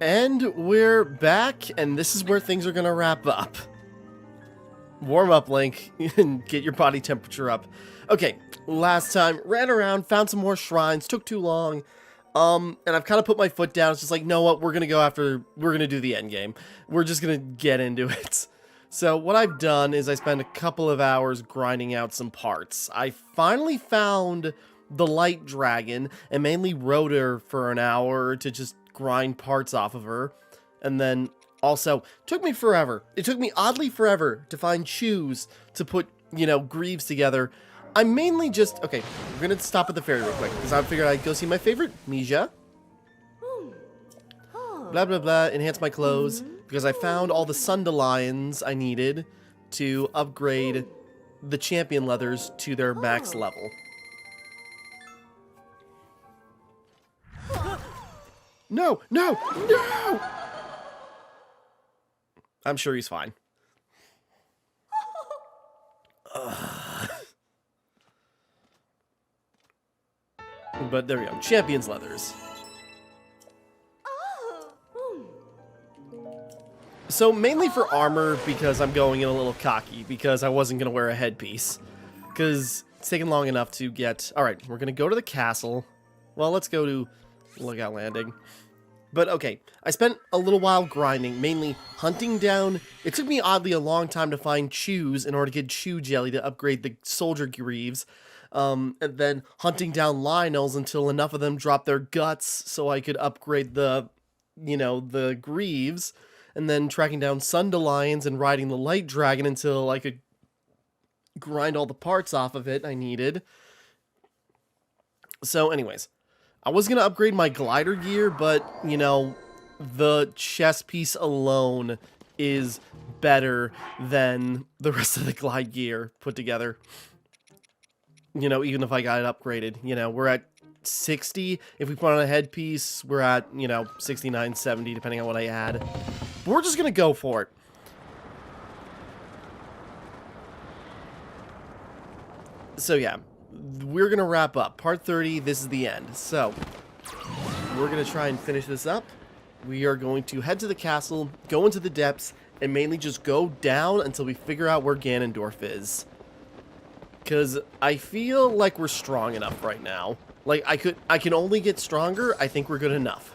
And we're back, and this is where things are gonna wrap up. Warm up, Link, and get your body temperature up. Okay, last time, ran around, found some more shrines, took too long, and I've kind of put my foot down. It's just like, no, what, we're gonna do the end game. We're just gonna get into it. So what I've done is I spent a couple of hours grinding out some parts. I finally found the light dragon, and mainly rode her for an hour to just grind parts off of her, and then also took me forever. It took me oddly forever to find shoes to put, you know, greaves together. I'm mainly just okay. We're gonna stop at the ferry real quick because I figured I'd go see my favorite Mija. Blah blah blah. Enhance my clothes because I found all the sundalions I needed to upgrade the champion leathers to their max level. No, no, no! I'm sure he's fine. But there we go. Champion's leathers. So mainly for armor because I'm going in a little cocky because I wasn't going to wear a headpiece. Because it's taken long enough to get... Alright, we're going to go to the castle. Well, let's go to Lookout Landing. But okay, I spent a little while grinding, mainly hunting down... It took me oddly a long time to find chews in order to get chew jelly to upgrade the soldier greaves. And then hunting down Lionels until enough of them dropped their guts so I could upgrade the, you know, the greaves. And then tracking down Sundalions and riding the light dragon until I could grind all the parts off of it I needed. So anyways... I was going to upgrade my glider gear, but, you know, the chest piece alone is better than the rest of the glide gear put together. You know, even if I got it upgraded, you know, we're at 60. If we put on a headpiece, we're at, you know, 69, 70, depending on what I add. But we're just going to go for it. So, yeah. We're going to wrap up. Part 30, this is the end. So, we're going to try and finish this up. We are going to head to the castle, go into the depths, and mainly just go down until we figure out where Ganondorf is. Because I feel like we're strong enough right now. Like, I can only get stronger. I think we're good enough.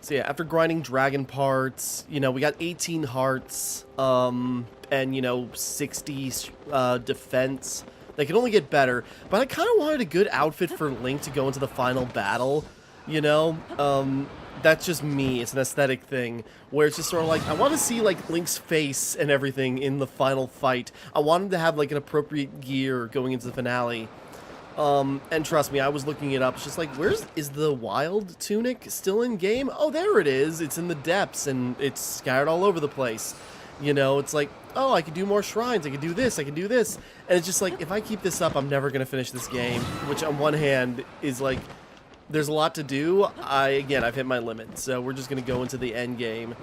So yeah, after grinding dragon parts, you know, we got 18 hearts, and, you know, 60 defense. They can only get better, but I kind of wanted a good outfit for Link to go into the final battle, you know? That's just me. It's an aesthetic thing, where it's just sort of like, I want to see, like, Link's face and everything in the final fight. I want him to have, like, an appropriate gear going into the finale. And trust me, I was looking it up. It's just like, is the wild tunic still in game? Oh, there it is. It's in the depths, and it's scattered all over the place. You know, it's like, oh, I can do more shrines. I can do this. I can do this. And it's just like, if I keep this up, I'm never going to finish this game. Which, on one hand, is like, there's a lot to do. Again, I've hit my limit. So we're just going to go into the end game.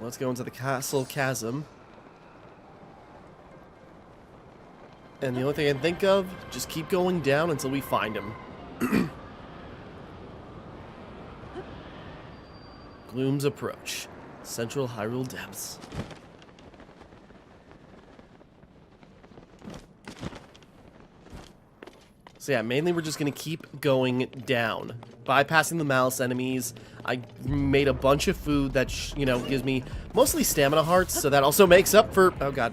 Let's go into the castle chasm. And the only thing I can think of, just keep going down until we find him. Gloom's Approach. Central Hyrule Depths. So yeah, mainly we're just going to keep going down. Bypassing the malice enemies. I made a bunch of food that, you know, gives me mostly stamina hearts, so that also makes up for... Oh, God.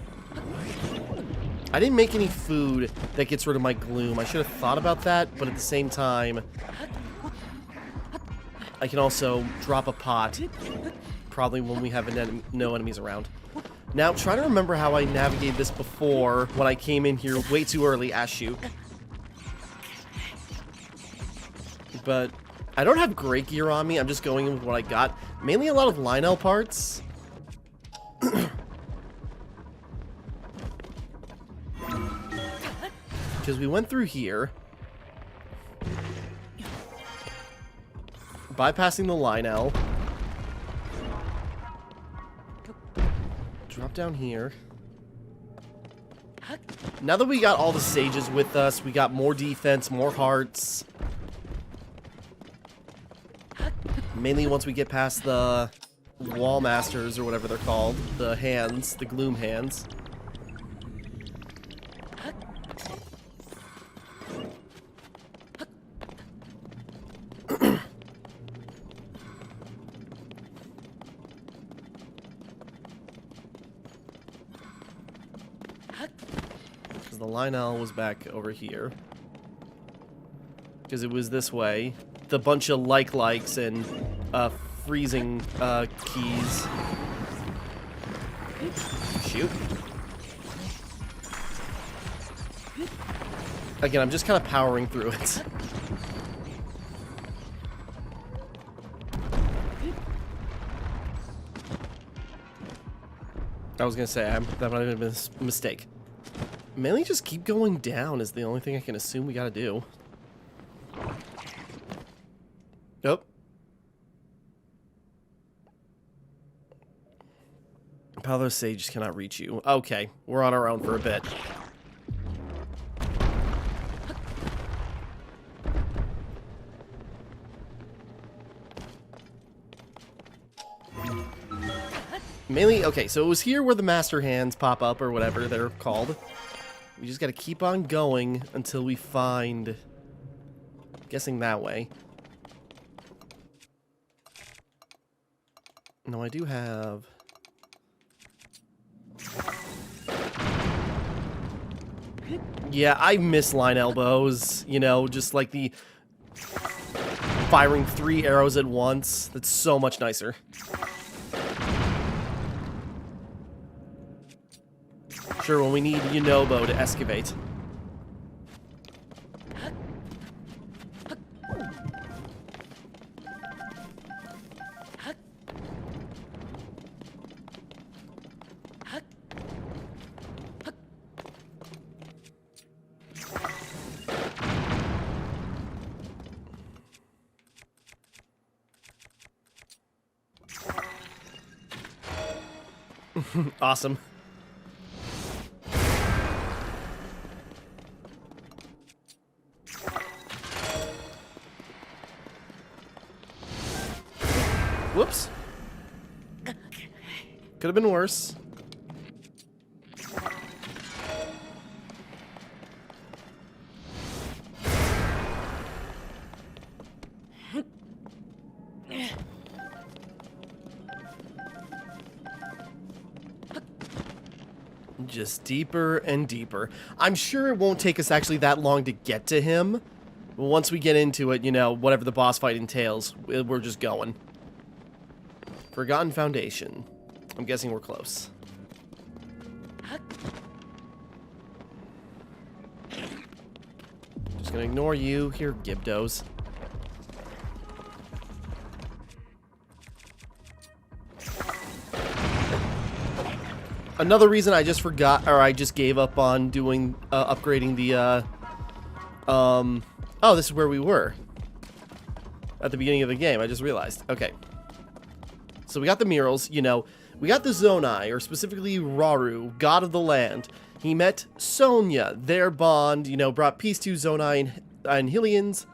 I didn't make any food that gets rid of my gloom. I should have thought about that, but at the same time... I can also drop a pot, probably when we have no enemies around. Now, try to remember how I navigated this before when I came in here way too early. Shoot. But I don't have great gear on me. I'm just going with what I got. Mainly a lot of Lionel parts. Because we went through here. Bypassing the Lionel. Drop down here. Now that we got all the sages with us, we got more defense, more hearts. Mainly once we get past the wall masters, or whatever they're called. The hands, the gloom hands. Because the Lionel was back over here. Because it was this way. The bunch of likes and freezing keys. Shoot. Again, I'm just kind of powering through it. I was gonna say, that might have been a mistake. Mainly just keep going down is the only thing I can assume we gotta do. Nope. Palos Sages cannot reach you. Okay, we're on our own for a bit. Mainly, okay, so it was here where the master hands pop up, or whatever they're called. We just gotta keep on going until we find... I'm guessing that way. No, I do have... Yeah, I miss line elbows, you know, just like the firing 3 arrows at once. That's so much nicer. Sure, when we need Yunobo to excavate. Awesome. Whoops. Could have been worse. Just deeper and deeper. I'm sure it won't take us actually that long to get to him. Once we get into it, you know, whatever the boss fight entails, we're just going. Forgotten Foundation. I'm guessing we're close. Just gonna ignore you. Here, Gibdos. Another reason I just forgot, or I just gave up on doing, upgrading the, oh, this is where we were. At the beginning of the game, I just realized. Okay. So we got the murals, you know. We got the Zonai, or specifically Rauru, god of the land. He met Sonya. Their bond, you know, brought peace to Zonai and Hylians.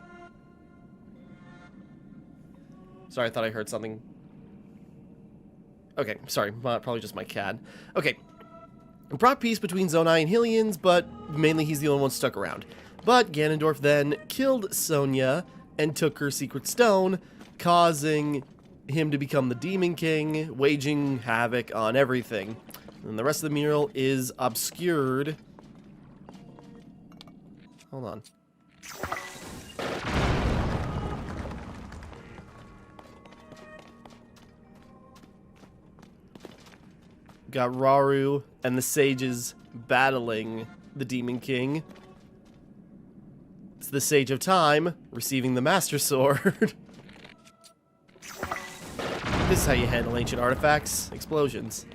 Sorry, I thought I heard something. Okay, sorry, probably just my cat. Okay, brought peace between Zonai and Hylians, but mainly he's the only one stuck around. But Ganondorf then killed Sonya and took her secret stone, causing him to become the Demon King, waging havoc on everything. And the rest of the mural is obscured. Hold on. Got Rauru and the sages battling the Demon King. It's the Sage of Time receiving the Master Sword. This is how you handle ancient artifacts. Explosions.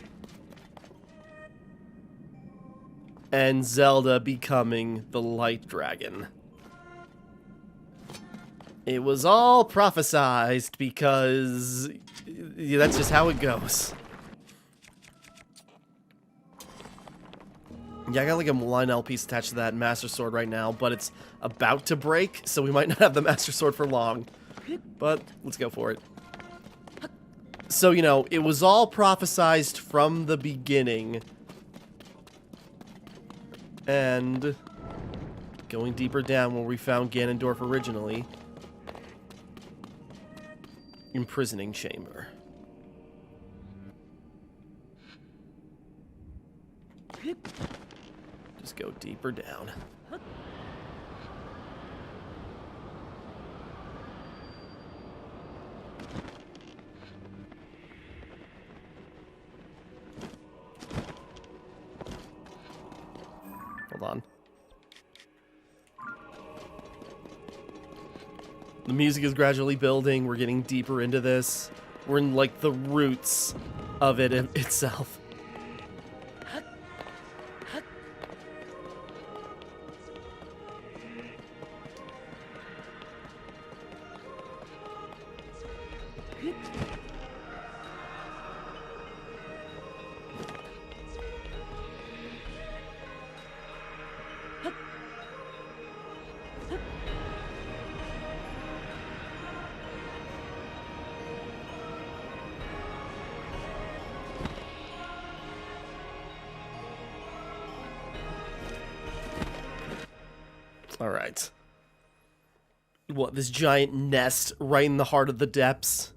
And Zelda becoming the Light Dragon. It was all prophesized because that's just how it goes. Yeah, I got like a Lionel piece attached to that Master Sword right now, but it's about to break, so we might not have the Master Sword for long. But let's go for it. So, you know, it was all prophesized from the beginning. And going deeper down where we found Ganondorf originally. Imprisoning chamber. Just go deeper down. Hold on. The music is gradually building. We're getting deeper into this. We're in, like, the roots of it itself. Alright. What, this giant nest right in the heart of the depths?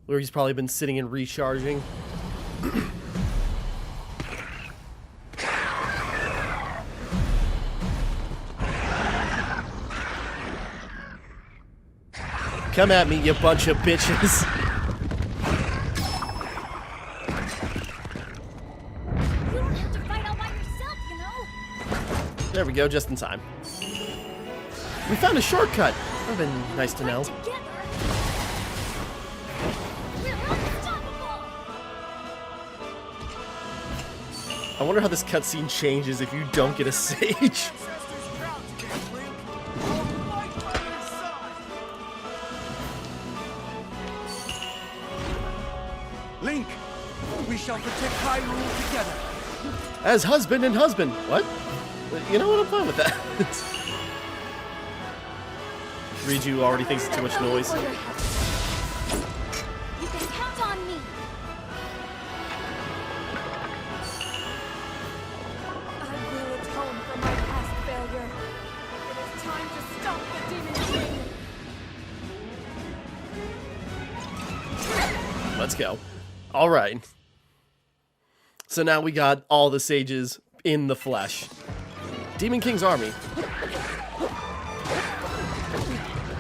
Where he's probably been sitting and recharging. Come at me, you bunch of bitches. You don't have to fight all by yourself, you know? There we go, just in time. We found a shortcut. That would have been nice to know. Together, we're unstoppable. I wonder how this cutscene changes if you don't get a sage. Link, we shall protect Hyrule together. As husband and husband. What? You know what? I'm fine with that. Riju already thinks it's too much noise. You can count on me. I will atone for my past failure. It is time to stop the Demon King. Let's go. All right. So now we got all the sages in the flesh. Demon King's army.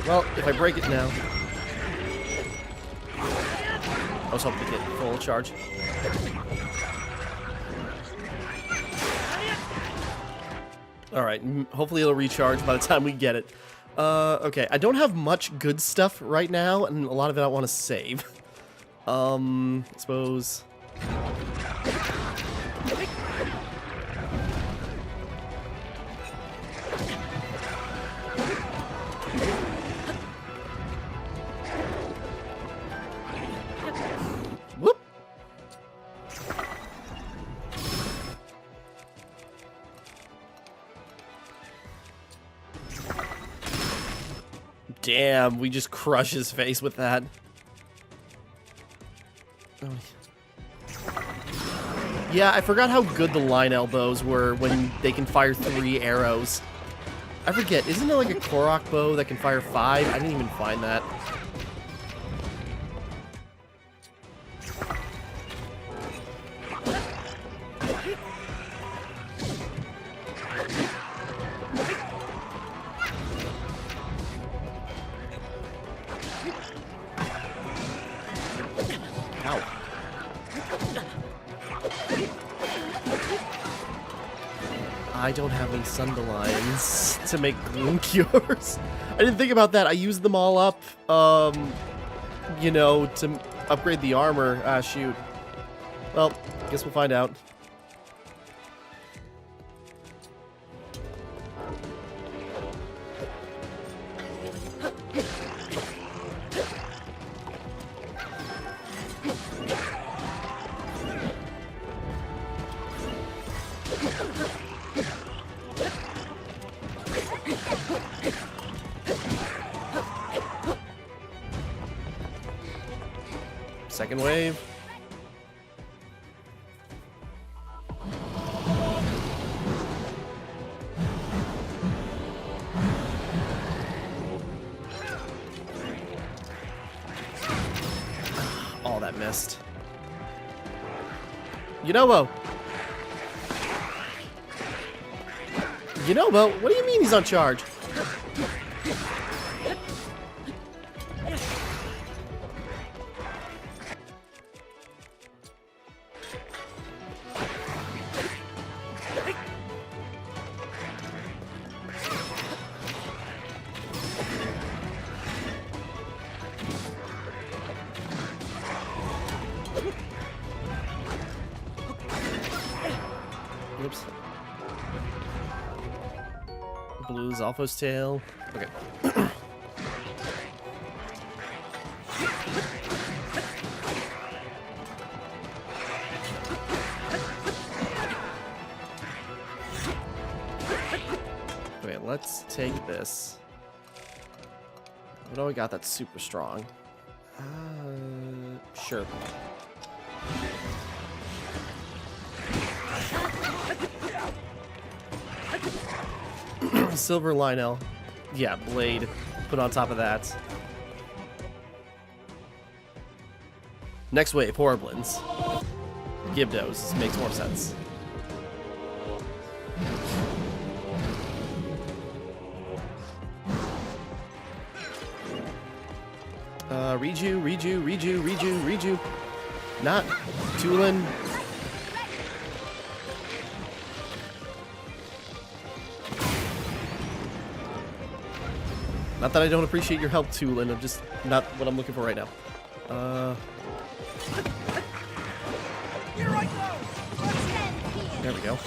Well, if I break it now... I was hoping to get full charge. Alright, hopefully it'll recharge by the time we get it. Okay, I don't have much good stuff right now, and a lot of it I want to save. I suppose... Whoop! Damn, we just crush his face with that. Yeah, I forgot how good the line elbows were when they can fire 3 arrows. I forget, isn't there like a Korok bow that can fire 5? I didn't even find that. Ow. I don't have any Sunderlines to make gloom cures. I didn't think about that. I used them all up, you know, to upgrade the armor. Ah, shoot. Well, guess we'll find out. Second wave. Oh, that missed. Yunobo! Yunobo? What do you mean he's on charge? Oops. Blue's Alpha's tail. Okay. Okay, let's take this. What do we got that's super strong? Sure. Silver Lionel. Yeah, Blade. Put on top of that. Next wave, Horriblins. Gibdos. This makes more sense. Reju. Not Tulin. Not that I don't appreciate your help, Tulin. I'm just not what I'm looking for right now. There we go.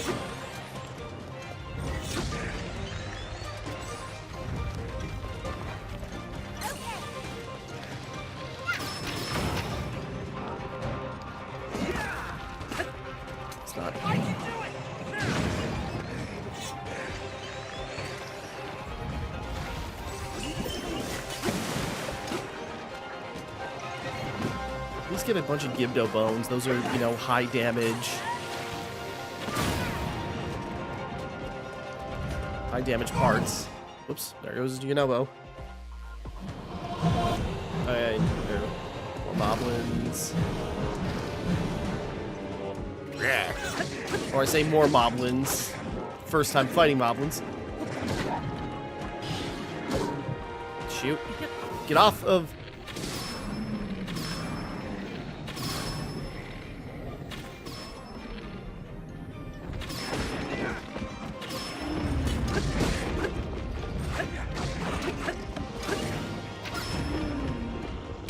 It's not. Let's get a bunch of Gibdo bones. Those are, you know, high damage. High damage parts. Whoops, there goes Yunobo. Alright, more moblins. Or I say more moblins. First time fighting moblins. Shoot. Get off of...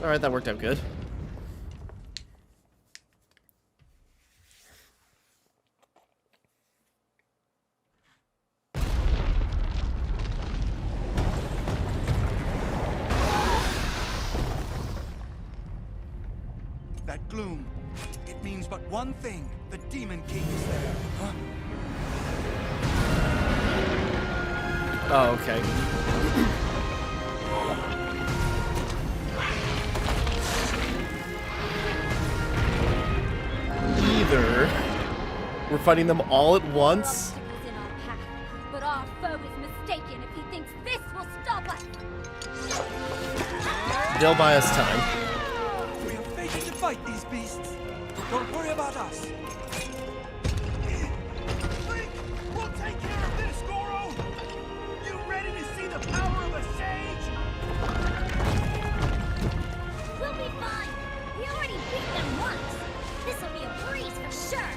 Alright, that worked out good. That gloom, it means but one thing. The Demon King is there. Huh? Oh, okay. Either we're fighting them all at once. Obstacles in our path, but our foe is mistaken if he thinks this will stop us. They'll buy us time. We are fated to fight these beasts. Don't worry about us. Link, we'll take care of this, Goro. You ready to see the power of a sage? We'll be fine. We already beat them once. This will be a breeze for sure.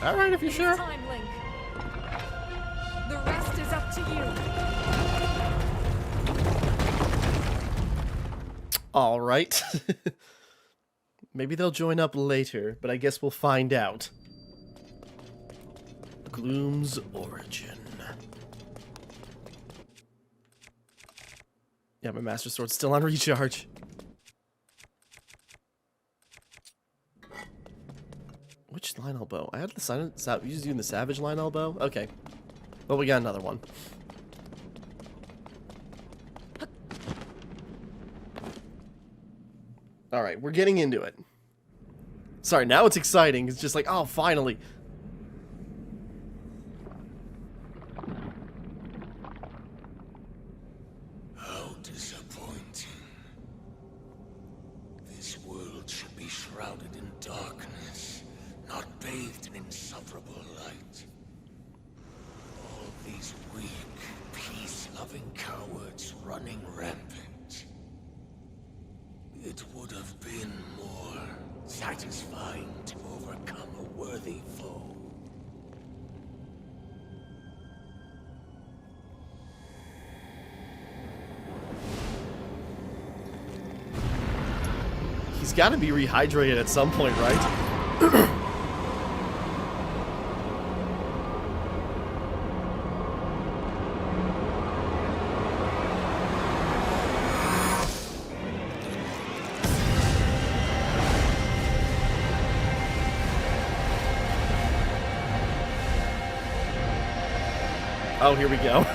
All right, if you're sure. Time, Link. The rest is up to you. All right. Maybe they'll join up later, but I guess we'll find out. Gloom's origin. Yeah, my Master Sword's still on recharge. Which line elbow? I had the silent. Using the Savage line elbow. Okay. Well, we got another one. All right, we're getting into it. Sorry, now it's exciting. It's just like, oh, finally. How disappointing. This world should be shrouded in darkness, not bathed in insufferable light. All these weak, peace-loving cowards running rampant. It would have been more satisfying to overcome a worthy foe. He's got to be rehydrated at some point, right? Oh, here we go.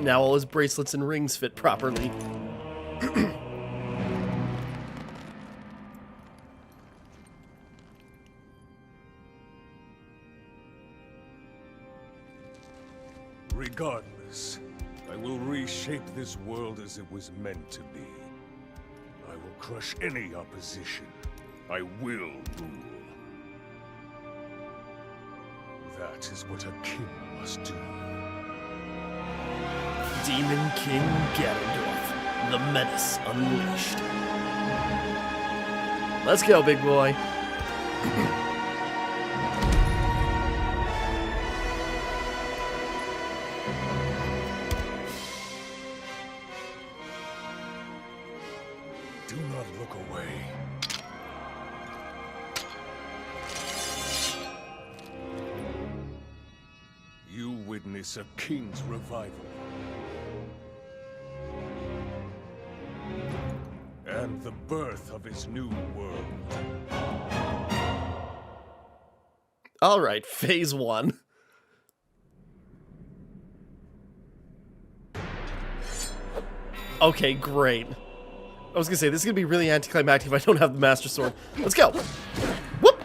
Now all his bracelets and rings fit properly. Regardless, I will reshape this world as it was meant to be. I will crush any opposition. I will rule. That is what a king must do. Demon King Ganondorf, the menace unleashed. Let's go, big boy. Do not look away. You witness a king's revival. And the birth of his new world. All right, phase 1. Okay, great. I was gonna say, this is gonna be really anticlimactic if I don't have the Master Sword. Let's go! Whoop!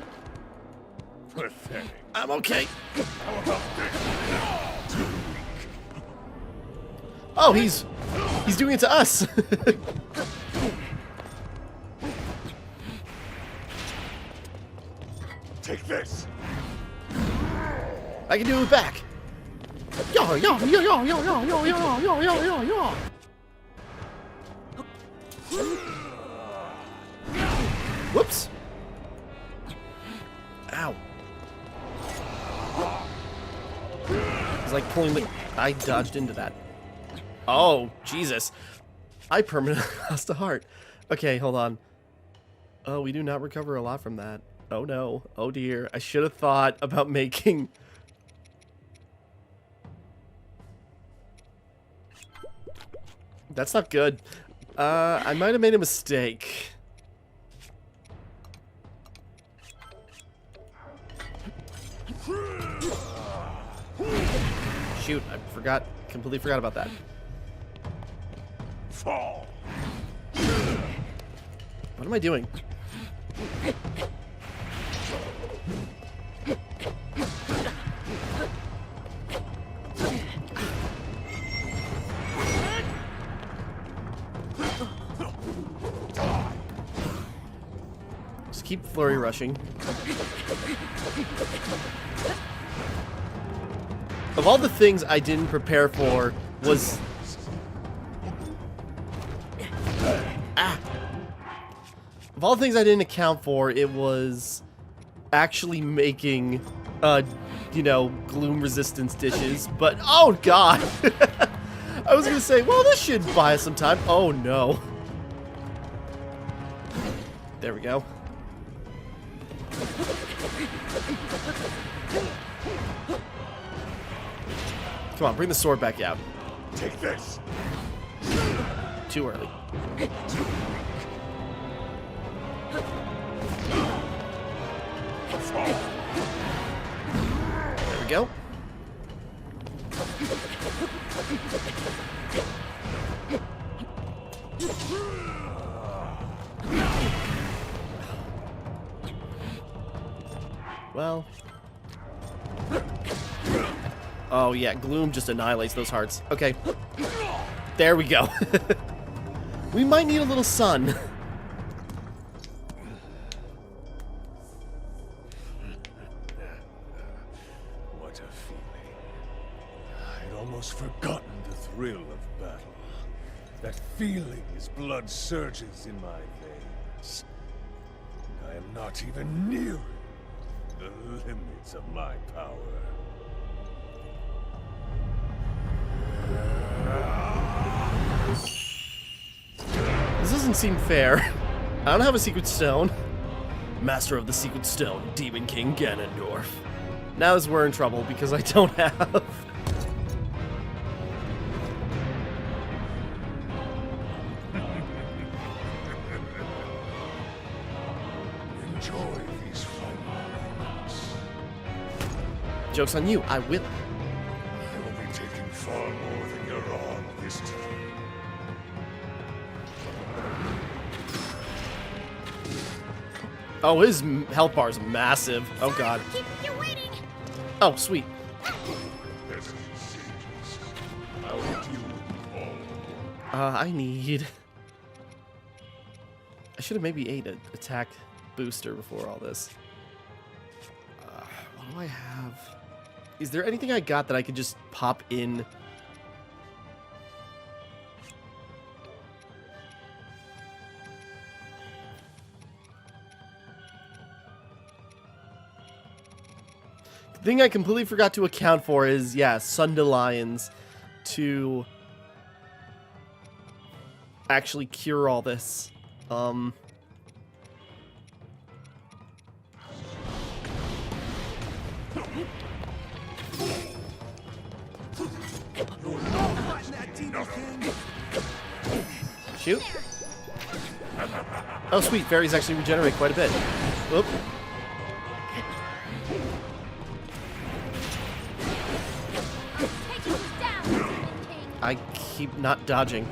Pathetic. I'm okay. How about this? Oh, he's doing it to us. Take this. I can do it back. Yo, yo, yo, yo, yo, yo, yo, yo, yo, yo, yo, yo. Whoops. Ow. It's like pulling the... I dodged into that. Oh, Jesus. I permanently lost a heart. Okay, hold on. Oh, we do not recover a lot from that. Oh, no. Oh, dear. I should have thought about making... That's not good. I might have made a mistake. Shoot, I forgot. Completely forgot about that. Fall. What am I doing? Just keep flurry rushing. Of all the things I didn't prepare for was... Of all the things I didn't account for, it was actually making, you know, gloom resistance dishes. But, oh god! I was gonna say, well, this should buy us some time. Oh no. There we go. Come on, bring the sword back out. Take this. Too early. There we go. Well. Oh, yeah. Gloom just annihilates those hearts. Okay. There we go. We might need a little sun. What a feeling. I'd almost forgotten the thrill of battle. That feeling as blood surges in my veins. And I am not even nearing the limits of my power. This doesn't seem fair. I don't have a secret stone. Master of the secret stone, Demon King Ganondorf. Now we're in trouble because I don't have. Enjoy these final moments. Joke's on you, I will. I will be taking far more than you're on this time. Oh, his health bar is massive. Oh, God. Keep you waiting. Oh, sweet. Peasant sages, how would you all? I need... I should have maybe ate an attack booster before all this. What do I have? Is there anything I got that I could just pop in? The thing I completely forgot to account for is, yeah, Sundelions to actually cure all this. Shoot. Oh, sweet. Fairies actually regenerate quite a bit. Whoop. Take you down, Demon King. I keep not dodging.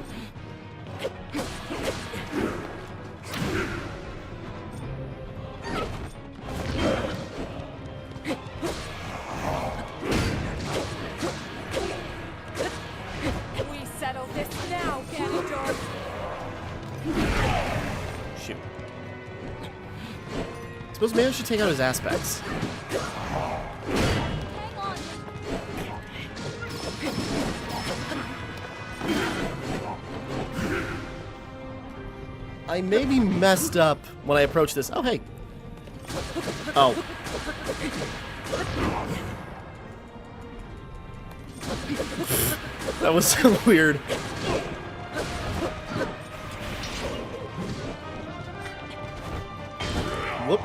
We settle this now, Ganondorf. Shoot. Suppose maybe I should take out his aspects. Hang on. I may be messed up when I approach this. Oh, hey. Oh. That was so weird. Whoop.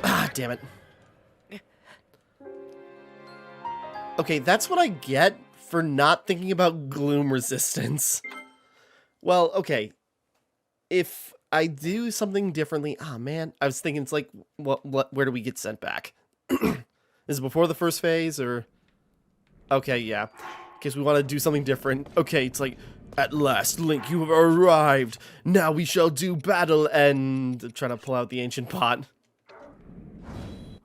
Ah, damn it. Okay, that's what I get for not thinking about gloom resistance. Well, okay. If I do something differently... Ah, man. I was thinking it's like, where do we get sent back? Is it before the first phase, or... Okay, yeah. In case we want to do something different. Okay, it's like, at last, Link, you have arrived. Now we shall do battle and... Trying to pull out the ancient pot.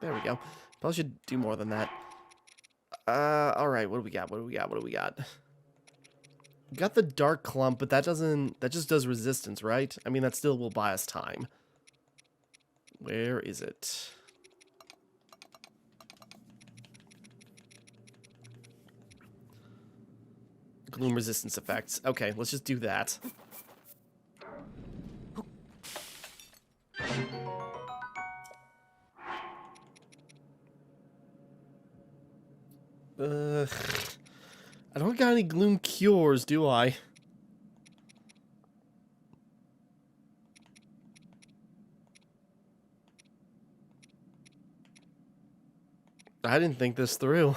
There we go. Probably should do more than that. Alright, what do we got? What do we got? What do we got? We got the Dark Clump, but that doesn't... That just does resistance, right? I mean, that still will buy us time. Where is it? Gloom resistance effects. Okay, let's just do that. I don't got any gloom cures, do I? I didn't think this through.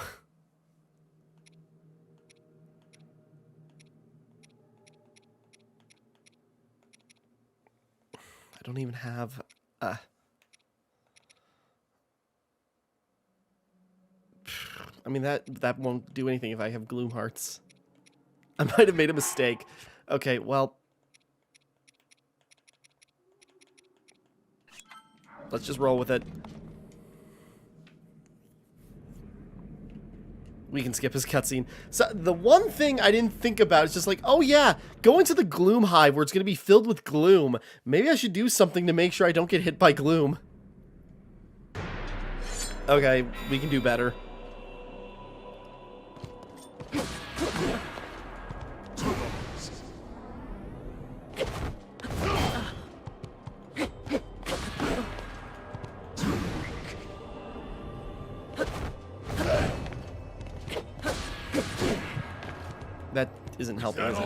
don't even have... I mean, that won't do anything if I have Gloom Hearts. I might have made a mistake. Okay, well... let's just roll with it. We can skip his cutscene. So the one thing I didn't think about is just like, oh yeah, go into the Gloom Hive where it's going to be filled with gloom. Maybe I should do something to make sure I don't get hit by gloom. Okay, we can do better. That isn't helping, is it?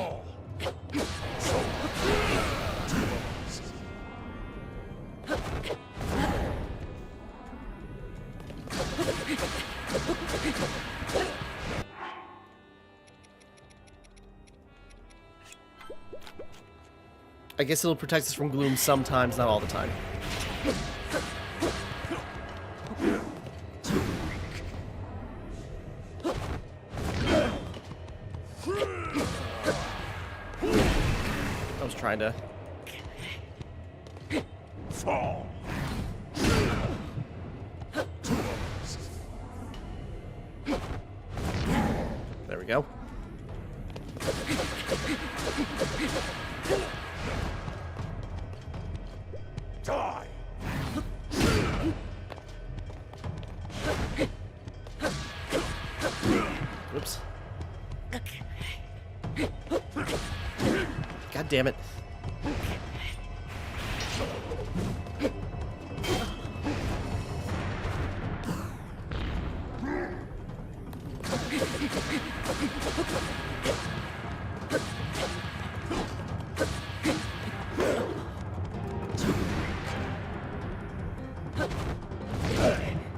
I guess it'll protect us from gloom sometimes, not all the time. I was trying to... Fall. There we go. Die. Whoops. God damn it.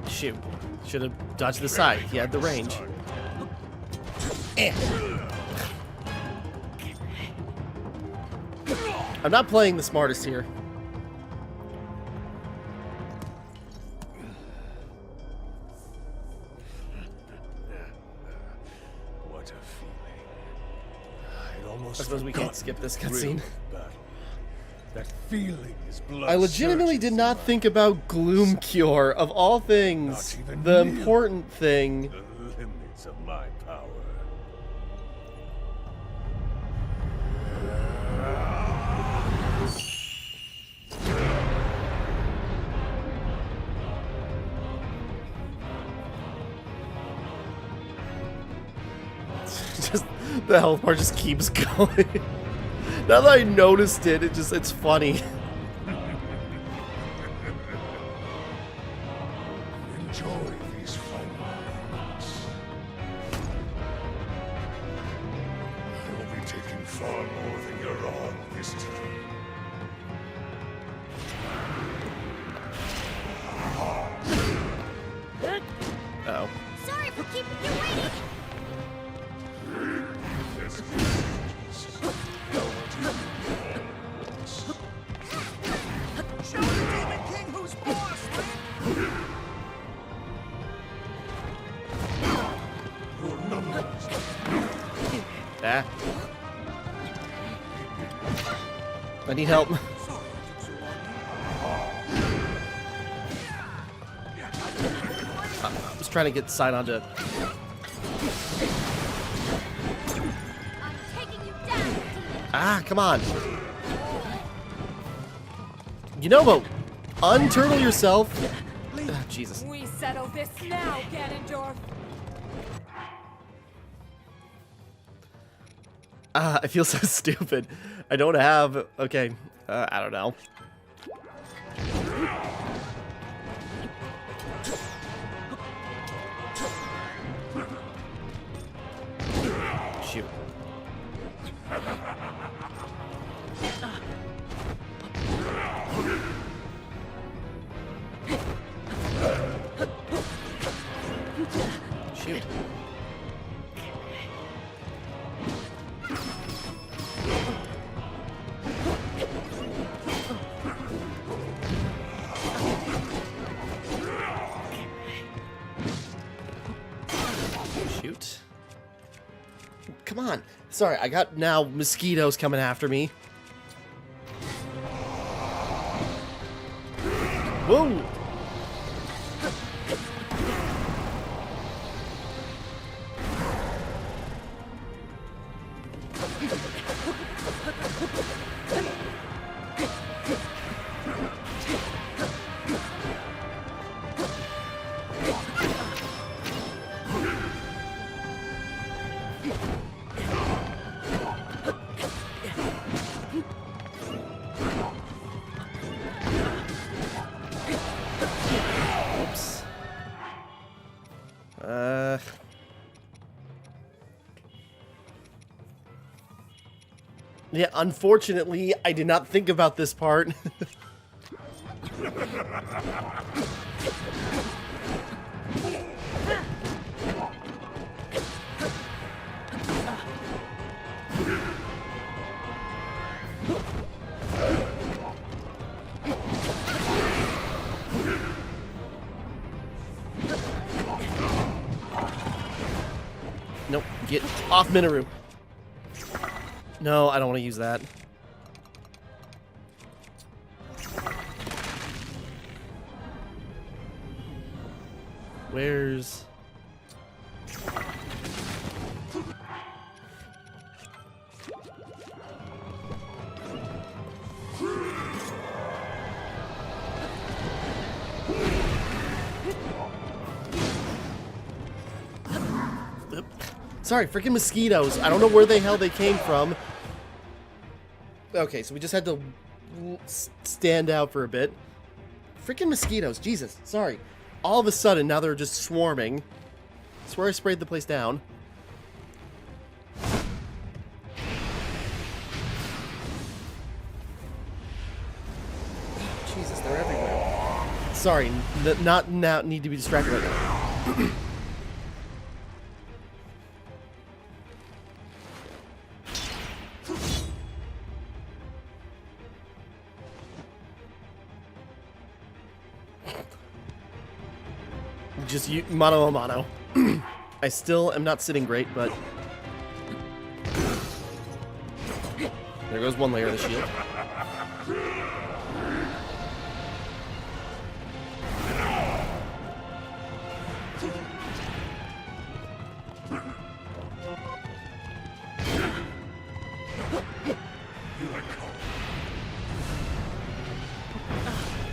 Shoot. Should have dodged the side. He had the range. I'm not playing the smartest here. What a feeling. I'd almost I suppose we can't forgotten skip this the thrill cutscene. of battle. That feeling is blood. I legitimately did not think about Gloom Cure, of all things. Not even The near. important thing. The limits of my power. Just the health bar just keeps going. Now that I noticed it, it's funny. Enjoy these final moments. I will be taking far more than you're on this time. Uh-oh. Sorry for keeping you waiting. Show the Demon King who's boss, Link! Ah. I need help. Sorry I took so long. I was trying to get side onto... I'm taking you down. Ah, come on. You know what? Unturtle yourself. Ah, Jesus. We settle this now, Ganondorf. Ah, I feel so stupid. I don't have... Okay. I don't know. Shoot. Shoot. come on. Sorry, I got now mosquitoes coming after me. Whoa! Oops. Yeah, unfortunately, I did not think about this part. Nope, get off Minoru. No, I don't want to use that. Where's... Sorry, freaking mosquitoes. I don't know where the hell they came from. Okay, so we just had to stand out for a bit. Freaking mosquitoes. Jesus, sorry. All of a sudden, now they're just swarming. I swear I sprayed the place down. Jesus, they're everywhere. Sorry, not now need to be distracted right now. Just mano a mano. I still am not sitting great, but there goes one layer of the shield.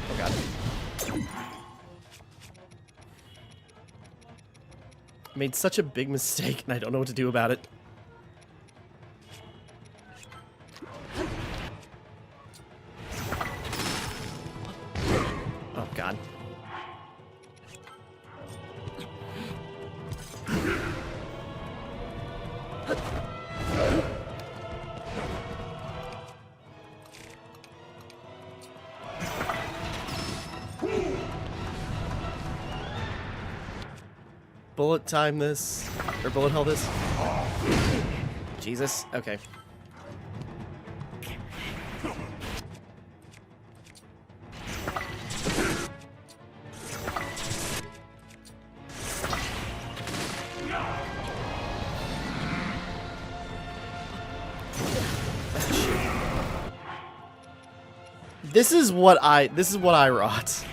Oh god. Made such a big mistake, and I don't know what to do about it. Oh, God. Bullet time this, or bullet hell this. Jesus, okay. This is what I wrought.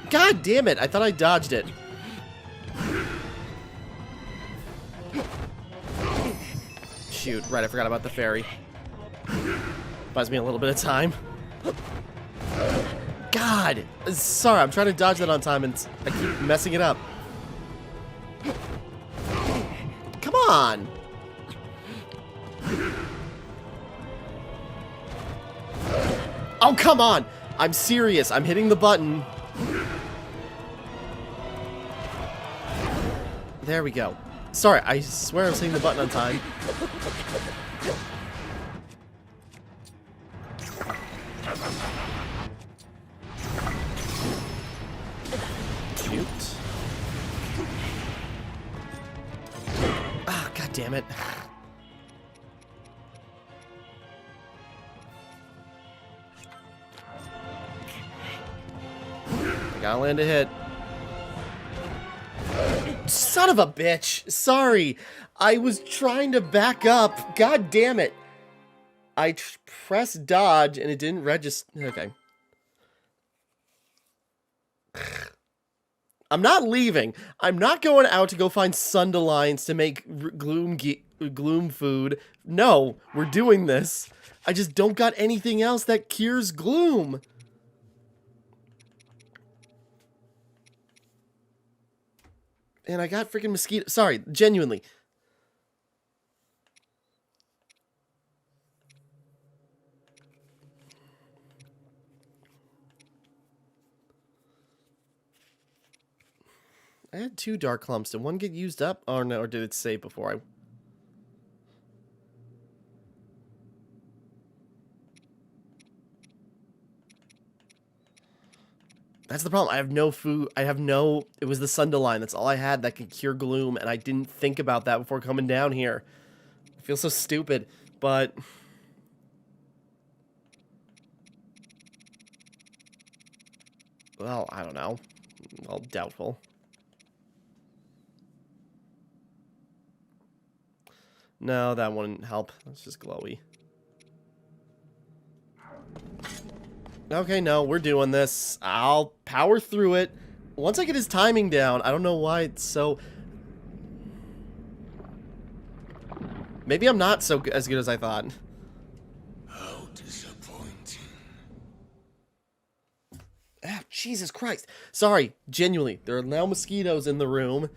God damn it, I thought I dodged it. Shoot, right, I forgot about the fairy. Buys me a little bit of time. God! Sorry, I'm trying to dodge that on time and I keep messing it up. Come on! Oh, come on! I'm serious, I'm hitting the button. There we go. Sorry, I swear I'm hitting the button on time. Shoot. Ah, god damn it. I gotta land a hit. Son of a bitch. Sorry. I was trying to back up. God damn it. I pressed dodge and it didn't register. Okay. I'm not leaving. I'm not going out to go find Sundelions to make gloom food. No, we're doing this. I just don't got anything else that cures gloom. And I got freaking mosquito. Sorry, genuinely. I had 2 dark clumps. Did one get used up? Or no, or did it save before I... That's the problem. I have no food. I have no... It was the Sunderline. That's all I had that could cure gloom, and I didn't think about that before coming down here. I feel so stupid, but... Well, I don't know. Well, doubtful. No, that wouldn't help. That's just glowy. Okay, no, we're doing this. I'll power through it. Once I get his timing down, I don't know why it's so... Maybe I'm not so as good as I thought. How disappointing. Ah, Jesus Christ. Sorry, genuinely. There are now mosquitoes in the room.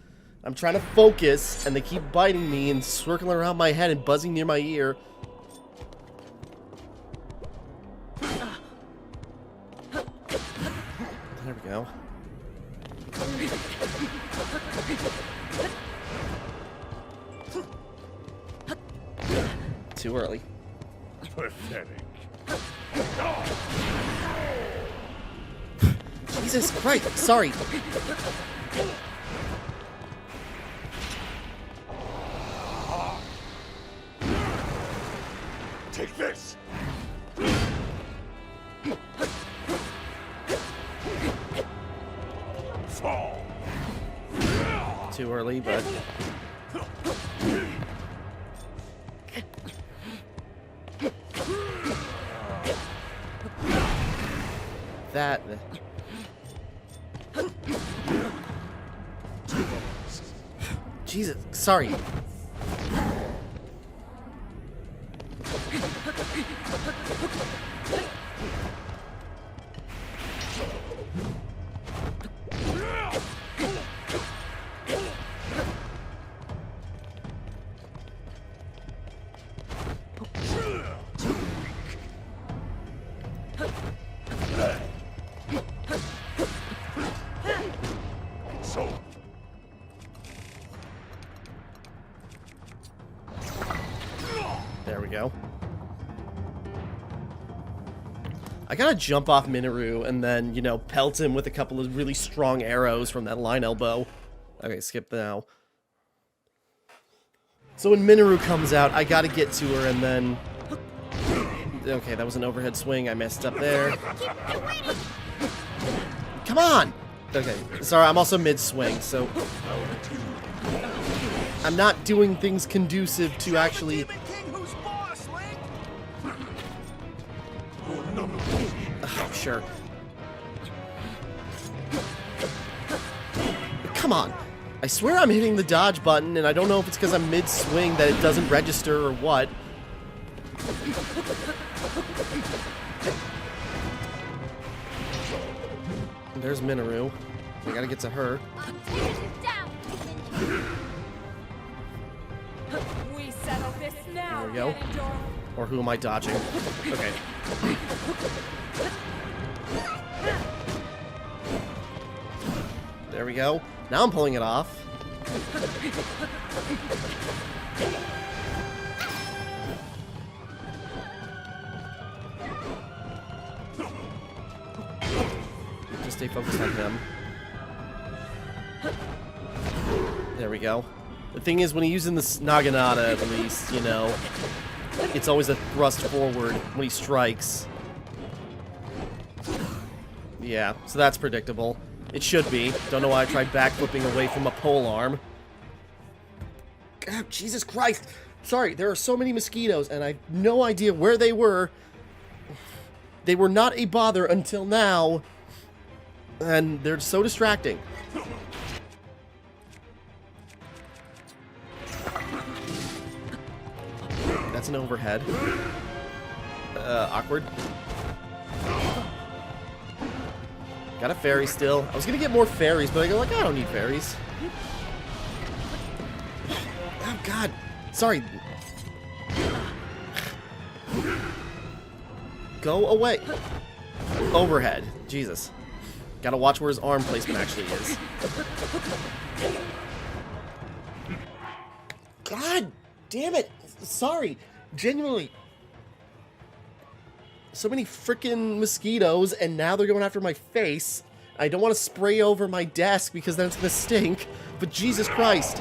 I'm trying to focus, and they keep biting me and circling around my head and buzzing near my ear. There we go. Too early. Pathetic. Jesus Christ, sorry. Take this. Fall. Too early, but... That... Jesus, sorry. So. There we go. I gotta jump off Minoru and then, you know, pelt him with a couple of really strong arrows from that line elbow. Okay, skip now. So when Minoru comes out, I gotta get to her and then... Okay, that was an overhead swing. I messed up there. Come on! Okay, sorry, I'm also mid-swing, so... I'm not doing things conducive to actually... Oh, sure. Come on. I swear I'm hitting the dodge button, and I don't know if it's because I'm mid-swing that it doesn't register or what. There's Minoru. I gotta get to her. We settle this now. There we go. Or who am I dodging? Okay. There we go. Now I'm pulling it off. Just stay focused on him. There we go. The thing is, when he's using this Naginata, at least, you know, it's always a thrust forward when he strikes. Yeah, so that's predictable. It should be. Don't know why I tried backflipping away from a pole arm. God, Jesus Christ. Sorry, there are so many mosquitoes, and I have no idea where they were. They were not a bother until now. And they're so distracting. That's an overhead. Awkward. Got a fairy still. I was gonna get more fairies, but I go like, I don't need fairies. Oh God, sorry. Go away. Overhead. Jesus. Gotta watch where his arm placement actually is. God damn it. Sorry. Genuinely. So many freaking mosquitoes, and now they're going after my face. I don't want to spray over my desk because then it's going to stink. But Jesus Christ.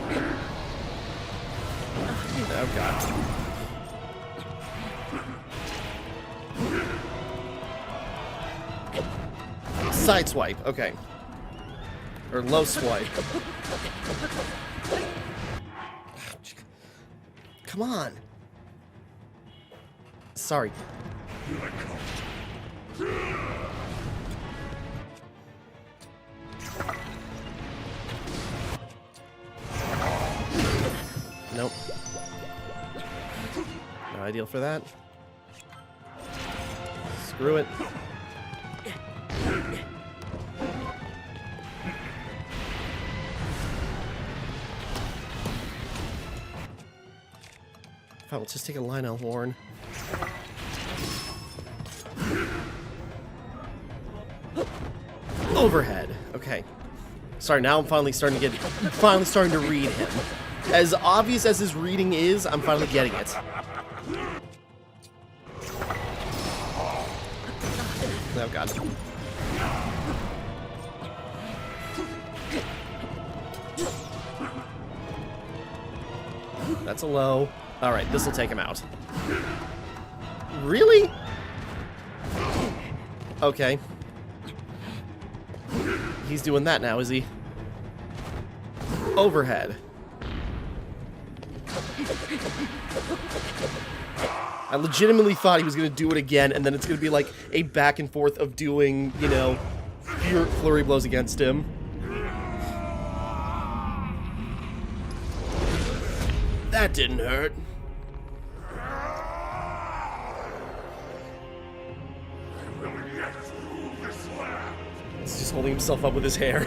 Oh, God. Side swipe. Okay. Or low swipe. Come on. Sorry. Nope. No ideal for that. Screw it. Fine, let's just take a Lionel horn. Overhead. Okay. Sorry, now I'm finally starting to read him. As obvious as his reading is, I'm finally getting it. Oh God. That's a low. Alright, this will take him out. Really? Okay. He's doing that now, is he? Overhead. I legitimately thought he was going to do it again, and then it's going to be like a back and forth of doing, you know, flurry blows against him. That didn't hurt. He's just holding himself up with his hair.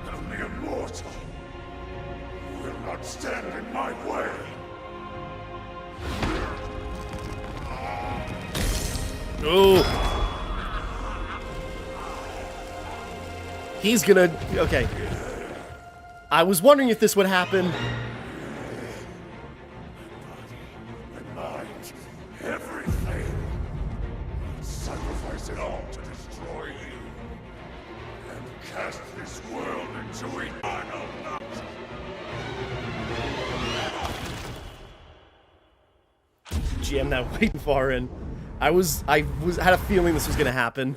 The immortal will not stand in my way. Ooh. He's gonna... Okay. I was wondering if this would happen. My mind, everything. Sacrifice it all to destroy you. And cast this world into eternal night. Jam that way far in. I had a feeling this was gonna happen.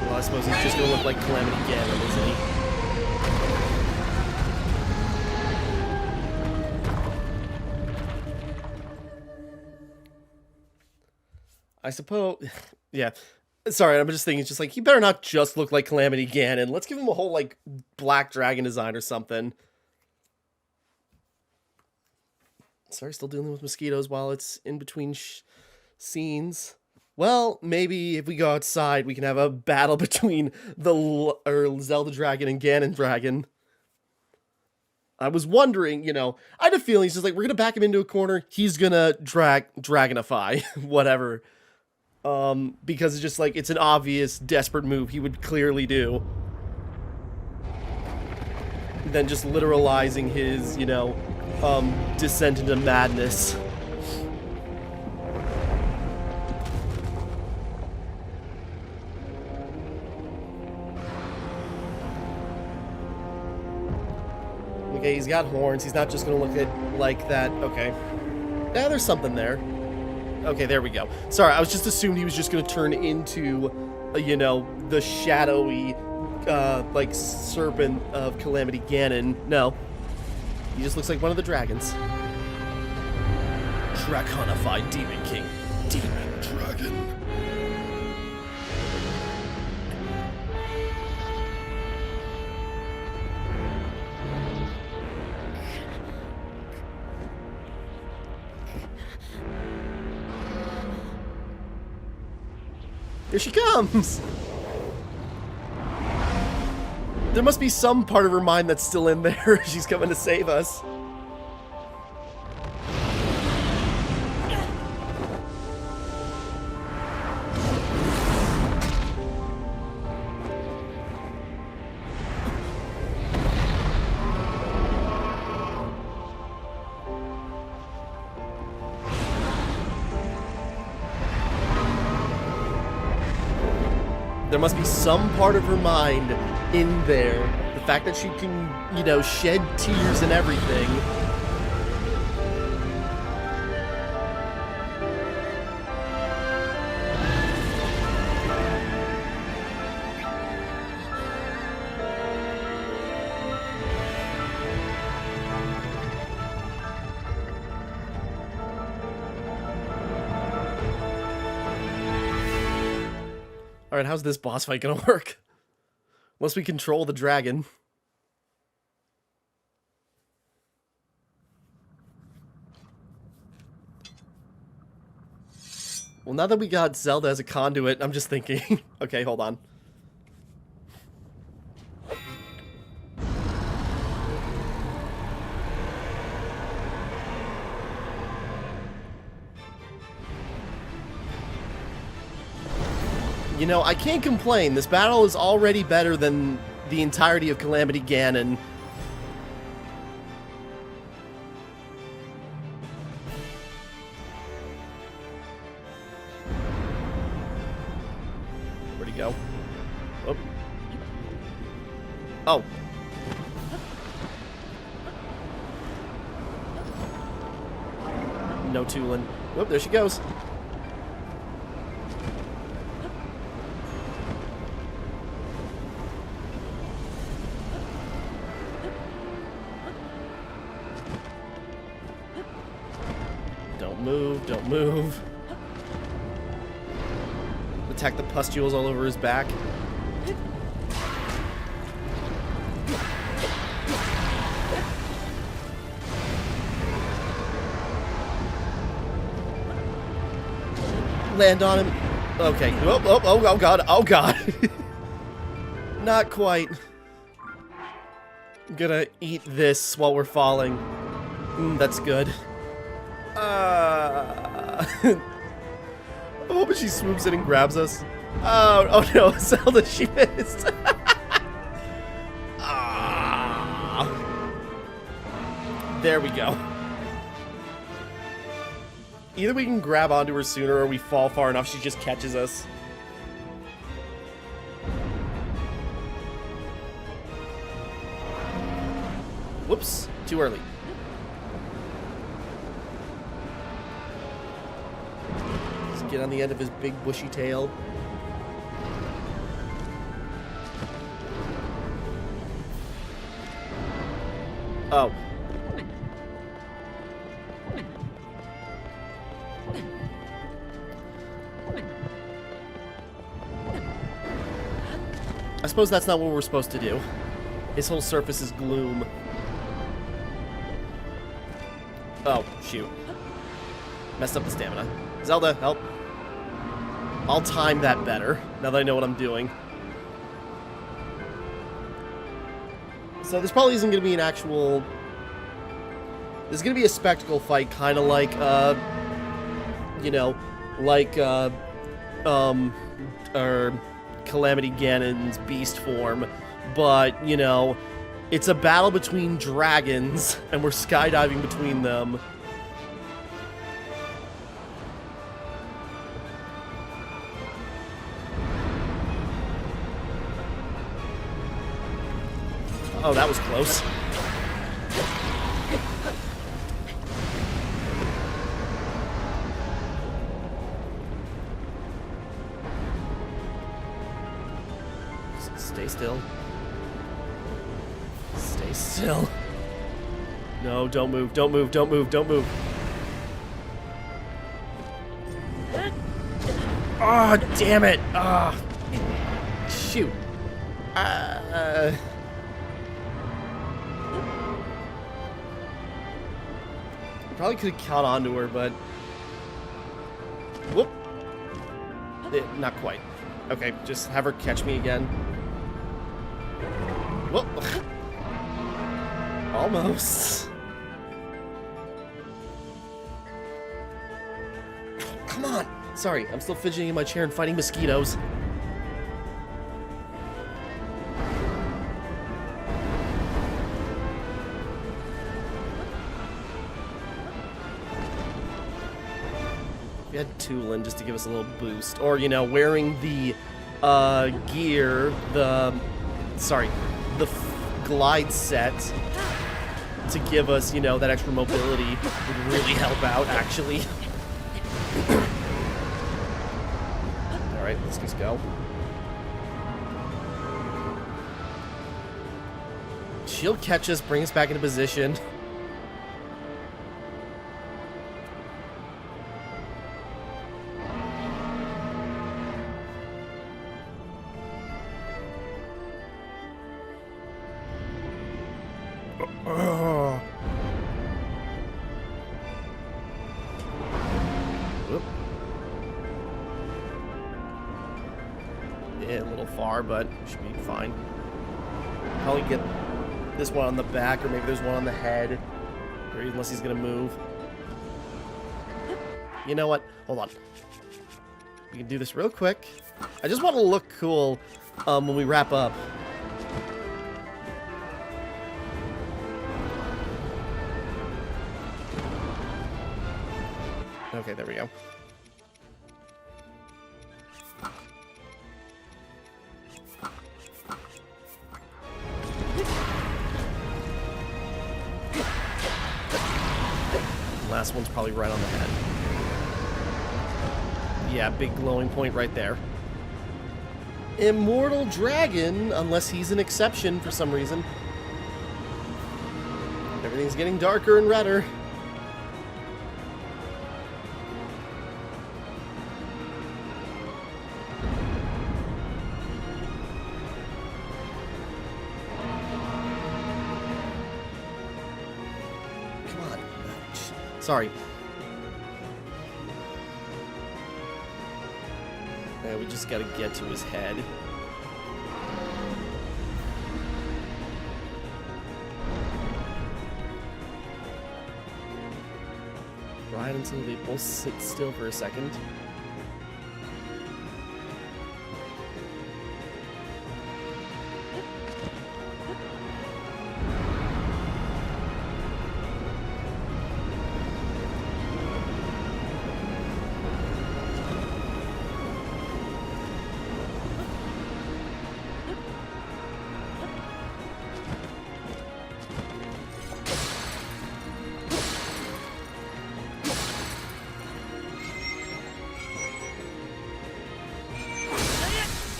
Well, I suppose he's just gonna look like Calamity Ganon, isn't he? I suppose, yeah. Sorry, I'm just thinking, it's just like, he better not just look like Calamity Ganon. Let's give him a whole, like, black dragon design or something. Sorry, still dealing with mosquitoes while it's in between scenes. Well, maybe if we go outside, we can have a battle between Zelda Dragon and Ganon Dragon. I was wondering, you know, I had a feeling he's just like, we're gonna back him into a corner, he's gonna Dragonify, whatever. Because it's just like, it's an obvious, desperate move he would clearly do. Then just literalizing his, you know, descent into madness. Okay, he's got horns. He's not just gonna look at like that. Okay. Yeah, there's something there. Okay, there we go. Sorry, I was just assumed he was just gonna turn into, you know, the shadowy, like, serpent of Calamity Ganon. No. He just looks like one of the dragons. Draconified Demon King. Demon Dragon. Here she comes! There must be some part of her mind that's still in there. She's coming to save us. There must be some part of her mind in there. The fact that she can, you know, shed tears and everything. Alright, how's this boss fight gonna work? Unless we control the dragon. Well, now that we got Zelda as a conduit, I'm just thinking... Okay, hold on. You know, I can't complain. This battle is already better than the entirety of Calamity Ganon. Where'd he go? Oh. Oh. No Tulin. Whoop, there she goes. Don't move. Attack the pustules all over his back. Land on him. Okay. Oh god. Oh god. Not quite. I'm gonna eat this while we're falling. That's good. I'm hoping she swoops in and grabs us. Oh no, Zelda, she missed. There we go. Either we can grab onto her sooner or we fall far enough she just catches us. Whoops, too early. Get on the end of his big bushy tail. Oh. I suppose that's not what we're supposed to do. His whole surface is gloom. Oh, shoot. Messed up the stamina. Zelda, help. I'll time that better, now that I know what I'm doing. So this probably isn't going to be an actual... This is going to be a spectacle fight, kind of like, you know, like, or Calamity Ganon's beast form. But, you know, it's a battle between dragons, and we're skydiving between them. Oh, that was close. Stay still. Stay still. No, don't move, don't move, don't move, don't move. Ah, oh, damn it! Ah, oh, shoot. Probably could have caught onto her, but whoop. Not quite. Okay, just have her catch me again. Whoop. Almost. Come on. Sorry, I'm still fidgeting in my chair and fighting mosquitoes. We had Tulin just to give us a little boost. Or, you know, wearing the gear, the glide set to give us, you know, that extra mobility would really help out, actually. Alright, let's just go. She'll catch us, bring us back into position. A little far, but should be fine. Probably get this one on the back, or maybe there's one on the head, or unless he's gonna move. You know what? Hold on. We can do this real quick. I just want to look cool when we wrap up. Okay, there we go. Last one's probably right on the head. Yeah, big glowing point right there. Immortal Dragon, unless he's an exception for some reason. Everything's getting darker and redder. Sorry. We just gotta get to his head. Right until they both sit still for a second.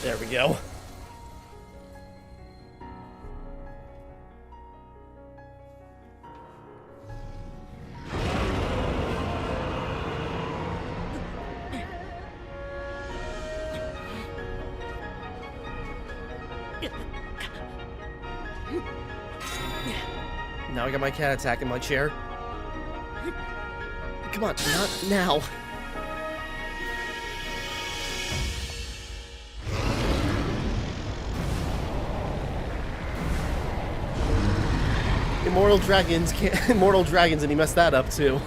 There we go. Now I got my cat attack in my chair. Come on, not now. Immortal dragons, and he messed that up too.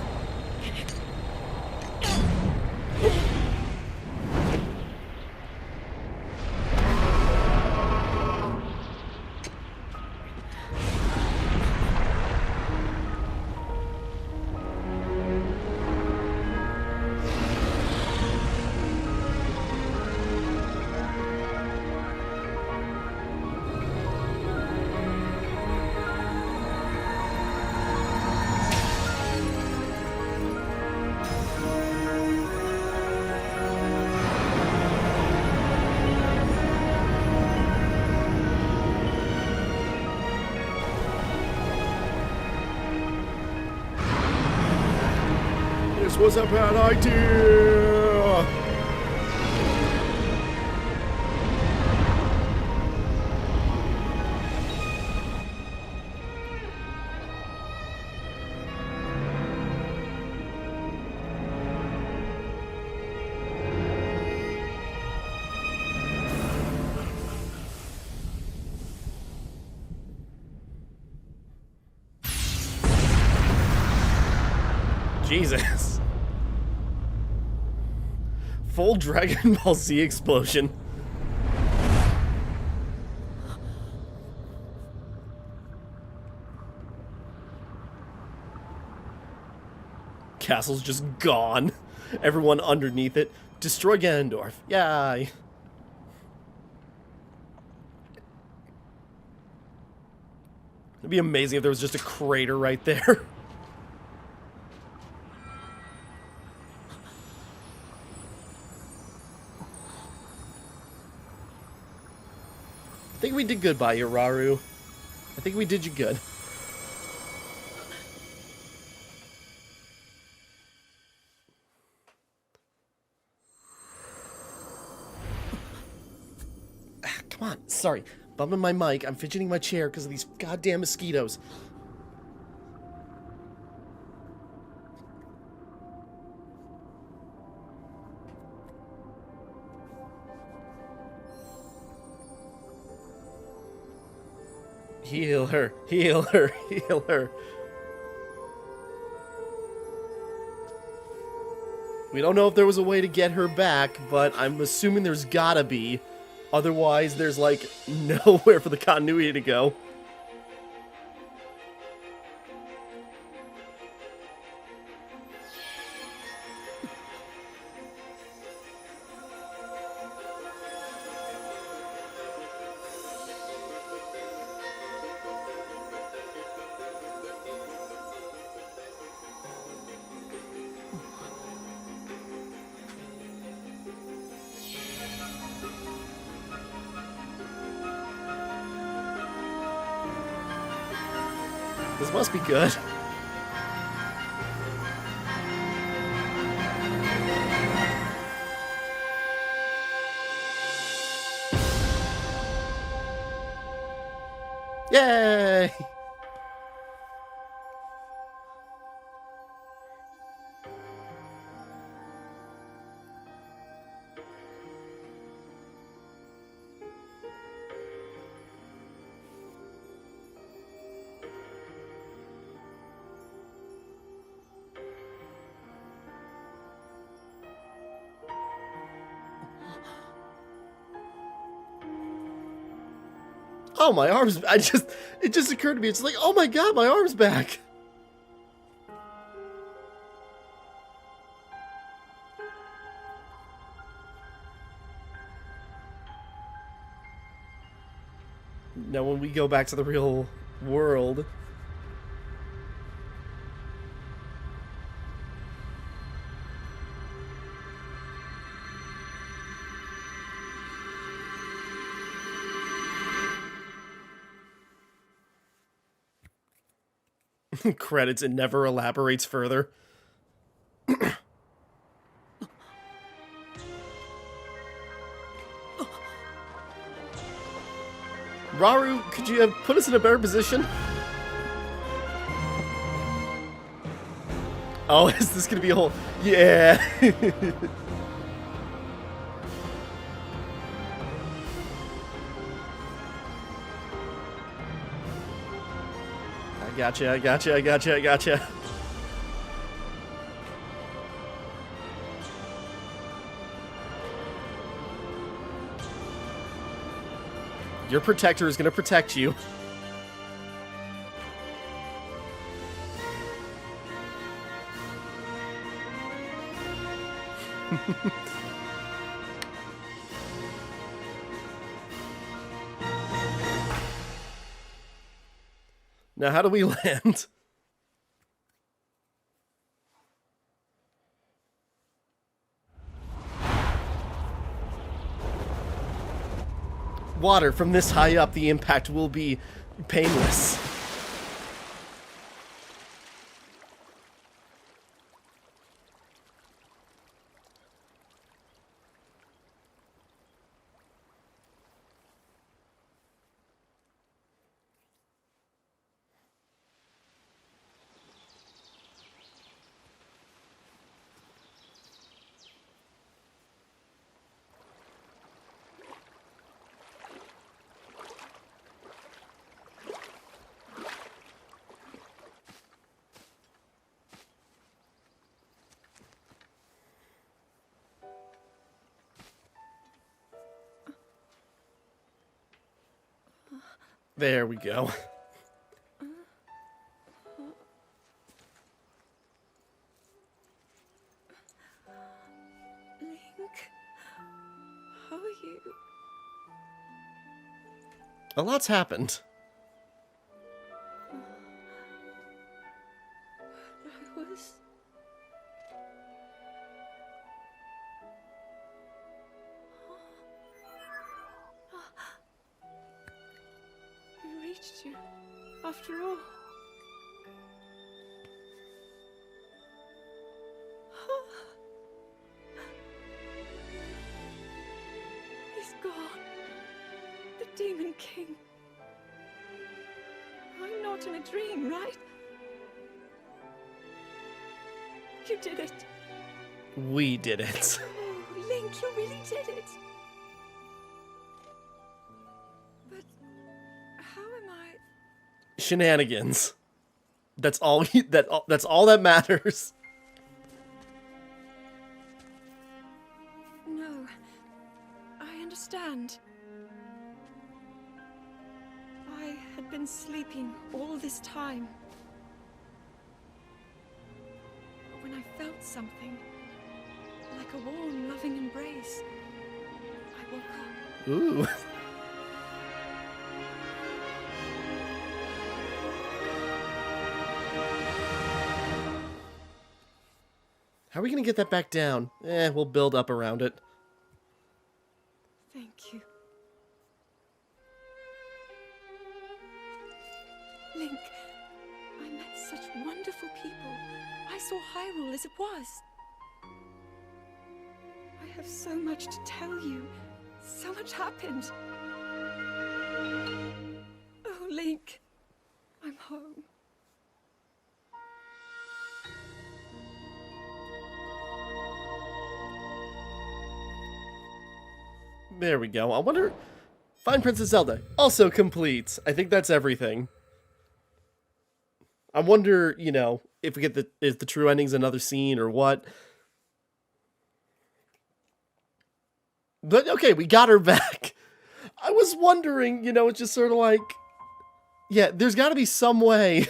This was a bad idea! Jesus. Full Dragon Ball Z explosion. Castle's just gone. Everyone underneath it. Destroy Ganondorf. Yay. It'd be amazing if there was just a crater right there. I think we did good by you, Raru. I think we did you good. Come on, sorry. Bumping my mic. I'm fidgeting my chair because of these goddamn mosquitoes. Heal her, heal her, heal her. We don't know if there was a way to get her back, but I'm assuming there's gotta be. Otherwise, there's like nowhere for the continuity to go. This must be good. Yay! Oh, my arm's... It just occurred to me. It's like, oh my god, my arm's back. Now, when we go back to the real world... Credits, it never elaborates further. Raru, could you have put us in a better position? Oh, is this gonna be a whole... Yeah! I gotcha, I gotcha, I gotcha, I gotcha. Your protector is gonna protect you. Now, how do we land? Water, from this high up, the impact will be painless. There we go. Link, how are you? A lot's happened. I was... We reached you, after all. He's gone. The Demon King. I'm not in a dream, right? You did it. We did it. Oh, Link, you really did it. But how am I? Shenanigans. That's all. That's all that matters. No, I understand. I had been sleeping all this time. But when I felt something, like a warm, loving embrace, I woke up. Ooh. How are we gonna get that back down? We'll build up around it. Thank you. Link, I met such wonderful people. I saw Hyrule as it was. I have so much to tell you. So much happened. Oh, Link, I'm home. There we go. I wonder... Find Princess Zelda. Also complete. I think that's everything. I wonder, you know, if we get the... Is the true ending's another scene or what? But, okay, we got her back. I was wondering, you know, it's just sort of like... Yeah, there's got to be some way.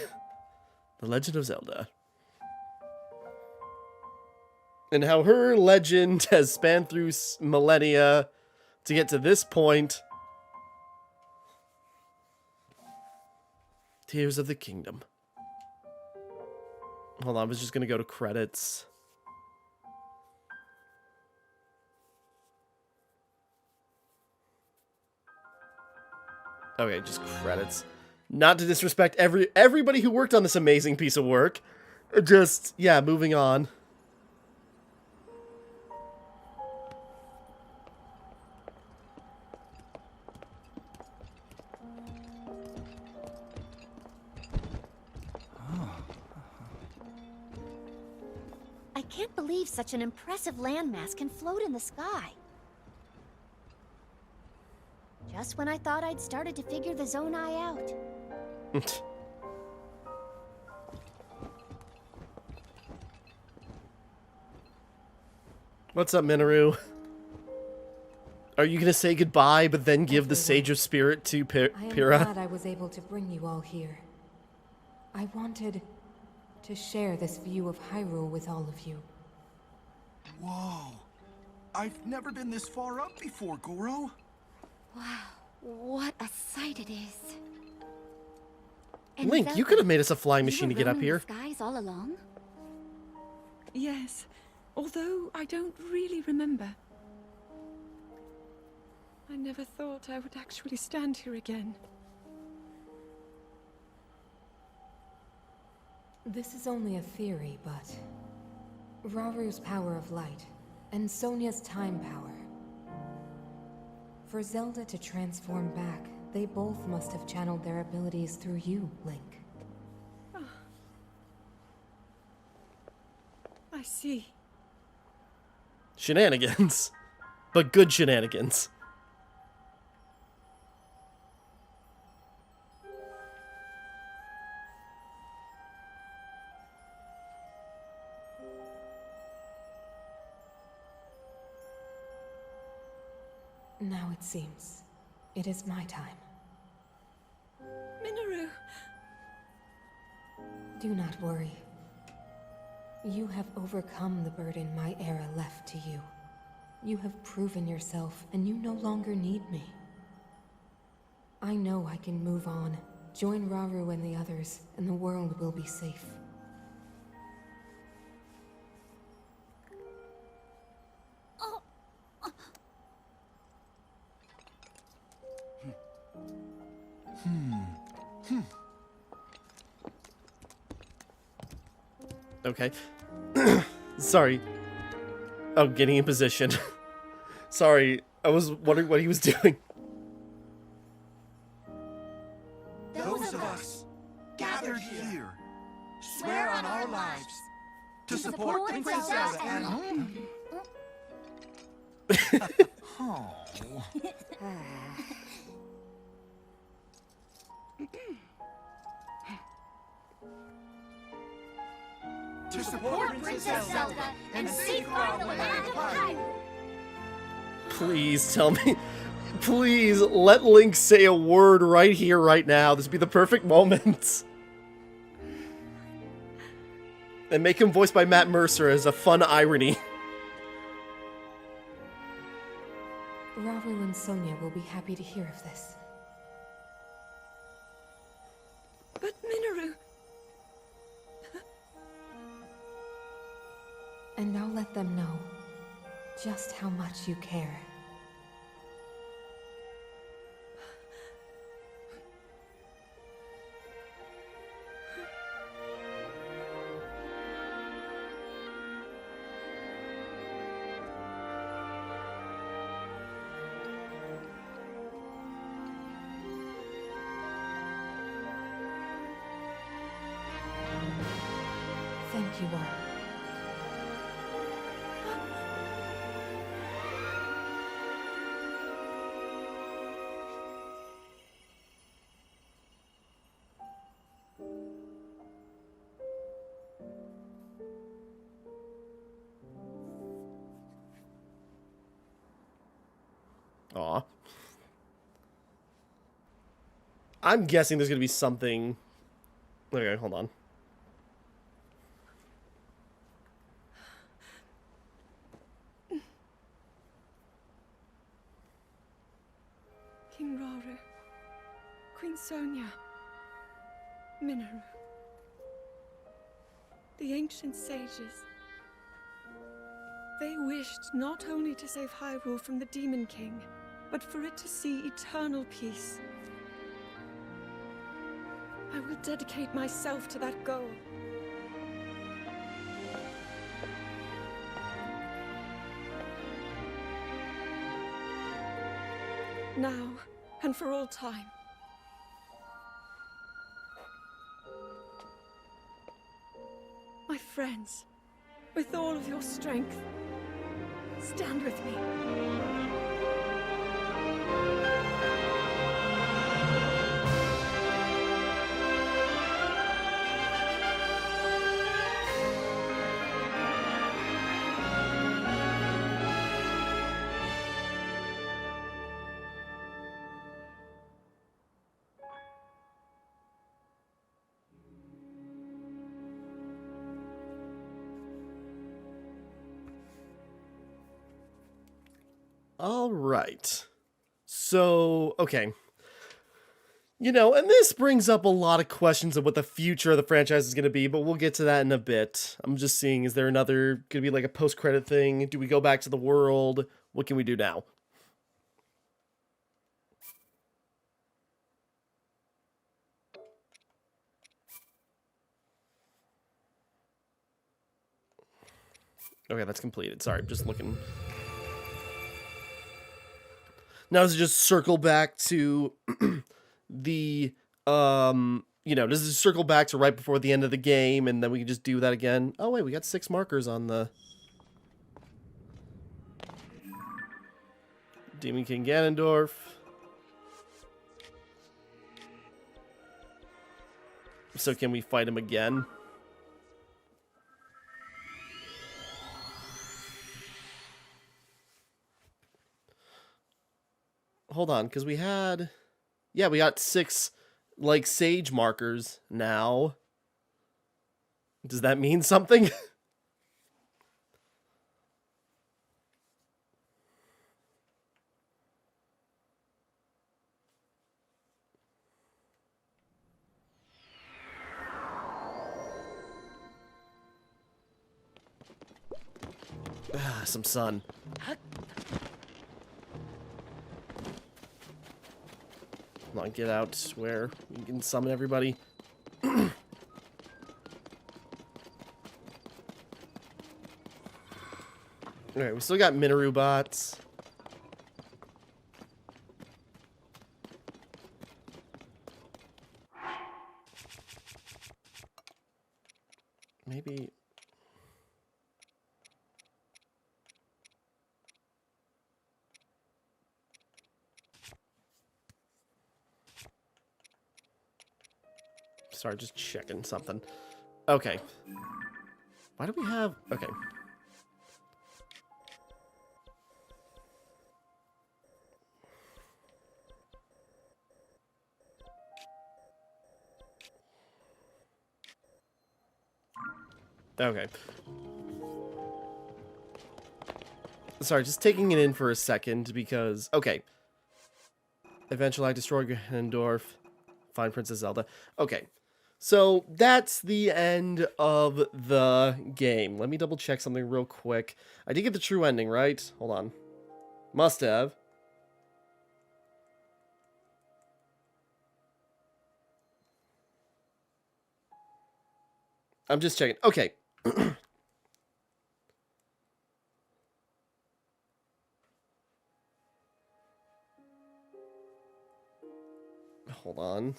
The Legend of Zelda. And how her legend has spanned through millennia... to get to this point. Tears of the Kingdom. Hold on, I was just gonna go to credits. Okay, just credits. Not to disrespect everybody who worked on this amazing piece of work. Just, yeah, moving on. I can't believe such an impressive landmass can float in the sky. Just when I thought I'd started to figure the Zonai out. What's up, Minoru? Are you gonna say goodbye, but then give the Sage of Spirit to I am Pyrrha? glad I was able to bring you all here. I wanted to share this view of Hyrule with all of you. Whoa. I've never been this far up before, Goro. Wow, what a sight it is. And Link, you Zelda, could have made us a flying you machine were to get up roaming here. the skies all along? Yes, although I don't really remember. I never thought I would actually stand here again. This is only a theory, but Raru's power of light and Sonia's time power. For Zelda to transform back, they both must have channeled their abilities through you, Link. I see. Shenanigans. But good shenanigans. Now it seems it is my time. Do not worry. You have overcome the burden my era left to you. You have proven yourself, and you no longer need me. I know I can move on, join Rauru and the others, and the world will be safe. Okay. Sorry. Oh, getting in position. Sorry, I was wondering what he was doing. Those of us gathered here swear on our lives to support the princess and... to support Princess Zelda and safeguard the land of Hyrule. Please tell me. Please let Link say a word right here, right now. This would be the perfect moment. And make him voiced by Matt Mercer as a fun irony. Rauru and Sonia will be happy to hear of this. But Minoru... And now let them know just how much you care. Thank you all. Aw. I'm guessing there's gonna be something... Okay, hold on. King Rauru, Queen Sonia, Minoru. The ancient sages. They wished not only to save Hyrule from the Demon King, but for it to see eternal peace. I will dedicate myself to that goal. Now, and for all time. My friends, with all of your strength, stand with me. All right. So, okay. You know, and this brings up a lot of questions of what the future of the franchise is going to be, but we'll get to that in a bit. I'm just seeing, is there another, going to be like a post-credit thing? Do we go back to the world? What can we do now? Okay, that's completed. Sorry, just looking. Now does it just circle back to the, you know, does it circle back to right before the end of the game, and then we can just do that again? Oh, wait, we got 6 markers on the... Demon King Ganondorf. So can we fight him again? Hold on, because we had... Yeah, we got 6, like, sage markers now. Does that mean something? Some sun. Come on, get out where you can summon everybody. Alright, we still got Minoru bots. Maybe... Sorry, just checking something. Okay. Why do we have... Okay. Okay. Sorry, just taking it in for a second because... Okay. Eventually I destroy Ganondorf. Find Princess Zelda. Okay. So, that's the end of the game. Let me double check something real quick. I did get the true ending, right? Hold on. Must have. I'm just checking. Okay. Hold on.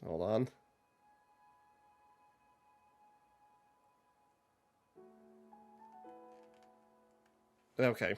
Hold on. Okay.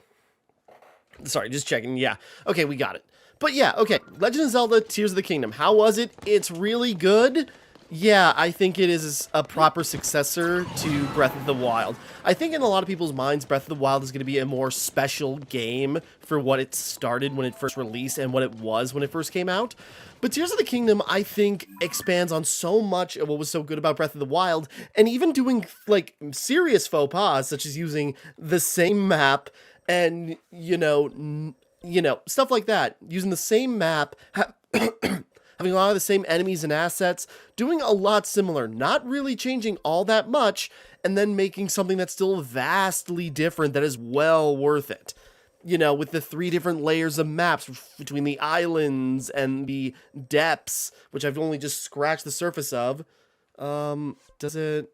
Sorry, just checking. Yeah. Okay, we got it. But yeah, okay. Legend of Zelda Tears of the Kingdom. How was it? It's really good. Yeah, I think it is a proper successor to Breath of the Wild. I think in a lot of people's minds, Breath of the Wild is going to be a more special game for what it started when it first released and what it was when it first came out. But Tears of the Kingdom, I think, expands on so much of what was so good about Breath of the Wild, and even doing, like, serious faux pas, such as using the same map and, you know, stuff like that. Using the same map, having a lot of the same enemies and assets, doing a lot similar, not really changing all that much, and then making something that's still vastly different that is well worth it. You know, with the 3 different layers of maps between the islands and the depths, which I've only just scratched the surface of. Does it...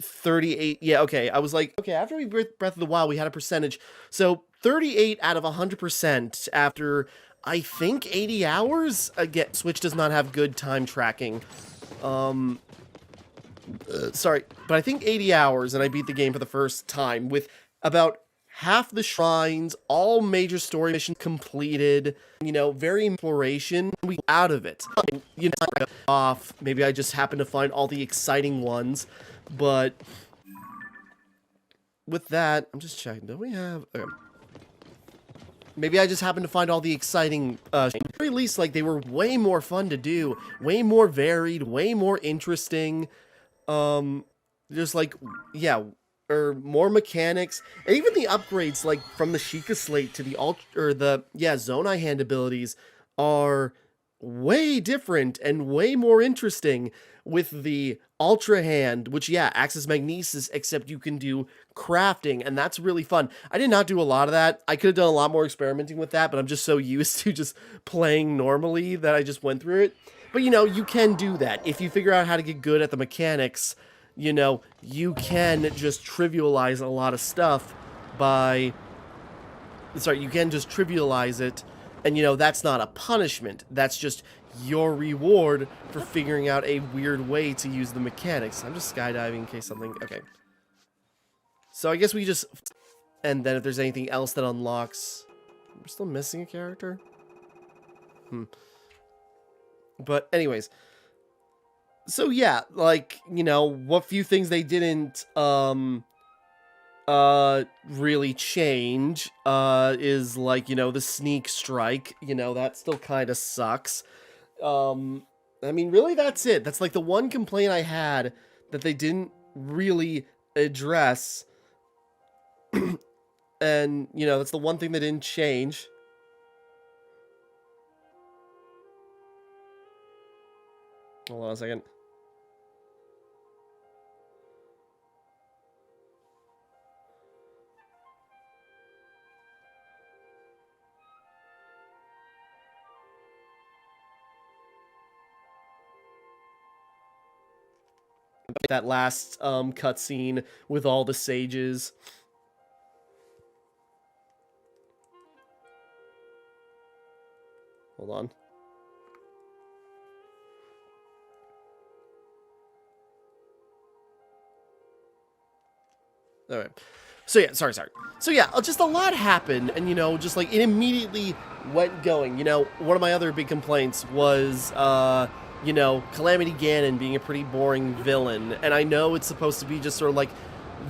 38, yeah, okay, I was like, okay, after we Breath of the Wild, we had a percentage, so 38 out of 100% after, I think, 80 hours? Again, Switch does not have good time tracking, sorry, but I think 80 hours, and I beat the game for the first time, with about half the shrines, all major story missions completed, you know, very exploration, we out of it, you know, off, maybe I just happened to find all the exciting ones. But with that, I'm just checking. Do we have... Okay. Maybe I just happened to find all the exciting... at the very least, like, they were way more fun to do. Way more varied. Way more interesting. Just, like, yeah... Or more mechanics. And even the upgrades, like, from the Sheikah Slate to the... Zonai hand abilities are way different and way more interesting with the Ultra Hand, which, yeah, acts as magnesis, except you can do crafting, and that's really fun. I did not do a lot of that. I could have done a lot more experimenting with that, but I'm just so used to just playing normally that I just went through it. But, you know, you can do that. If you figure out how to get good at the mechanics, you know, you can just trivialize a lot of stuff by... Sorry, you can just trivialize it, and, you know, that's not a punishment. That's just your reward for figuring out a weird way to use the mechanics. I'm just skydiving in case something... Okay. So I guess we just... And then if there's anything else that unlocks... We're still missing a character? But anyways. So yeah, like, you know, what few things they didn't, really change, is like, you know, the sneak strike. You know, that still kind of sucks. I mean, really, that's it. That's like the one complaint I had that they didn't really address. And, you know, that's the one thing that didn't change. Hold on a second. That last cutscene with all the sages. Hold on. All right. So yeah, sorry. So yeah, just a lot happened, and you know, just like it immediately went going. You know, one of my other big complaints was, you know, Calamity Ganon being a pretty boring villain, and I know it's supposed to be just sort of like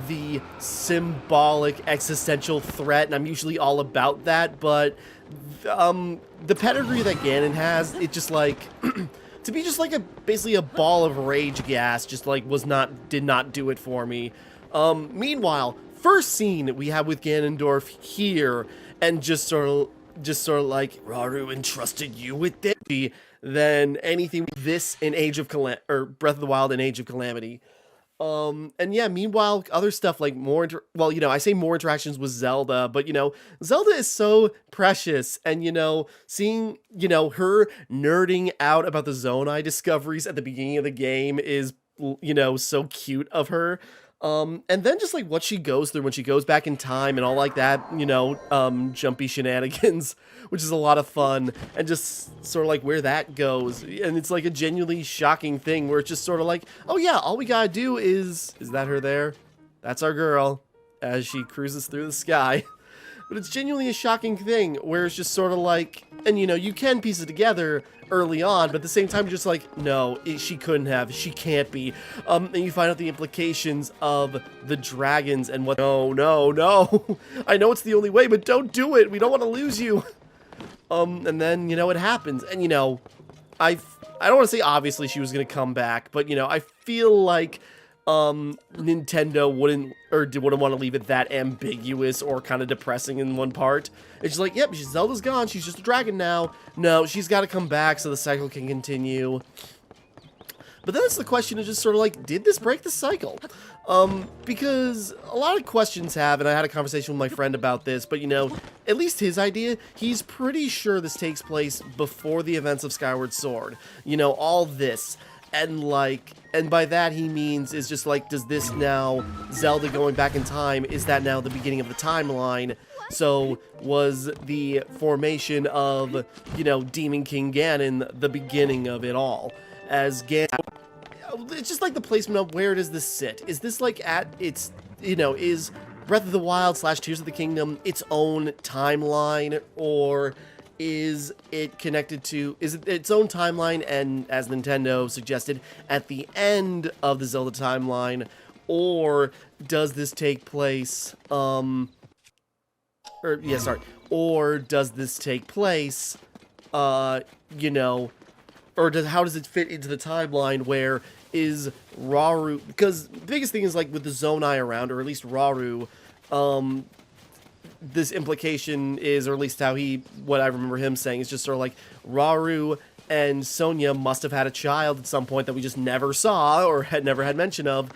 the symbolic existential threat, and I'm usually all about that, but the pedigree that Ganon has, it just like to be just like basically a ball of rage gas, just like did not do it for me. Meanwhile, first scene we have with Ganondorf here, and just sort of like, Rauru entrusted you with this, than anything with this in or Breath of the Wild and Age of Calamity. And yeah, meanwhile, other stuff like well, you know, I say more interactions with Zelda, but you know, Zelda is so precious, and you know, seeing, you know, her nerding out about the Zonai discoveries at the beginning of the game is, you know, so cute of her. And then just like what she goes through when she goes back in time and all like that, you know, jumpy shenanigans, which is a lot of fun, and just sort of like where that goes. And it's like a genuinely shocking thing where it's just sort of like, oh yeah, all we gotta do is that her there? That's our girl as she cruises through the sky. But it's genuinely a shocking thing where it's just sort of like, and you know, you can piece it together early on, but at the same time, just like, no, she couldn't have, she can't be. And you find out the implications of the dragons and what, no. I know it's the only way, but don't do it. We don't want to lose you. And then, you know, it happens. And, you know, I don't want to say obviously she was going to come back, but, you know, I feel like Nintendo wouldn't want to leave it that ambiguous or kind of depressing in one part. It's just like, yep, Zelda's gone, she's just a dragon now. No, she's got to come back so the cycle can continue. But then it's the question of just sort of like, did this break the cycle? Because a lot of questions have, and I had a conversation with my friend about this, but you know, at least his idea, he's pretty sure this takes place before the events of Skyward Sword. You know, all this. And like, and by that he means is just like, does this now, Zelda going back in time, is that now the beginning of the timeline? So was the formation of, you know, Demon King Ganon the beginning of it all? As Ganon, it's just like the placement of where does this sit? Is this like at its, you know, is Breath of the Wild / Tears of the Kingdom its own timeline, or is it connected to, is it its own timeline and, as Nintendo suggested, at the end of the Zelda timeline, or does this take place, or does this take place, you know, or how does it fit into the timeline where is Rauru, because the biggest thing is like with the Zonai around, or at least Rauru, this implication is, or at least what I remember him saying, is just sort of like Rauru and Sonia must have had a child at some point that we just never saw or never had mention of,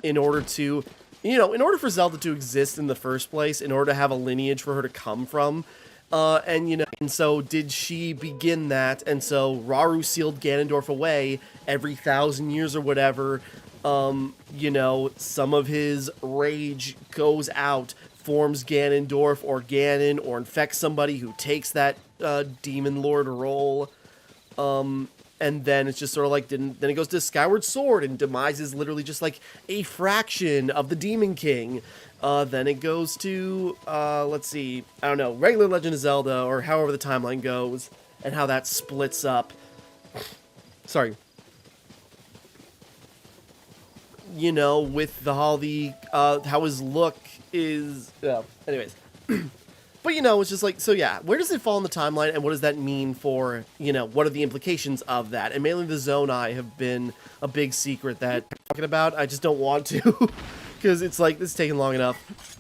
in order to, you know, in order for Zelda to exist in the first place, in order to have a lineage for her to come from. And, you know, and so did she begin that, and so Rauru sealed Ganondorf away every 1,000 years or whatever, you know, some of his rage goes out, forms Ganondorf or Ganon, or infects somebody who takes that Demon Lord role. And then it's just sort of like, then it goes to Skyward Sword, and Demise is literally just like a fraction of the Demon King. Then it goes to, let's see, I don't know, regular Legend of Zelda, or however the timeline goes, and how that splits up. Sorry. You know, with how his look is, anyways. But, you know, it's just like, so yeah, where does it fall in the timeline, and what does that mean for, you know, what are the implications of that? And mainly the Zonai have been a big secret that I'm talking about. I just don't want to, because it's like, this is taking long enough.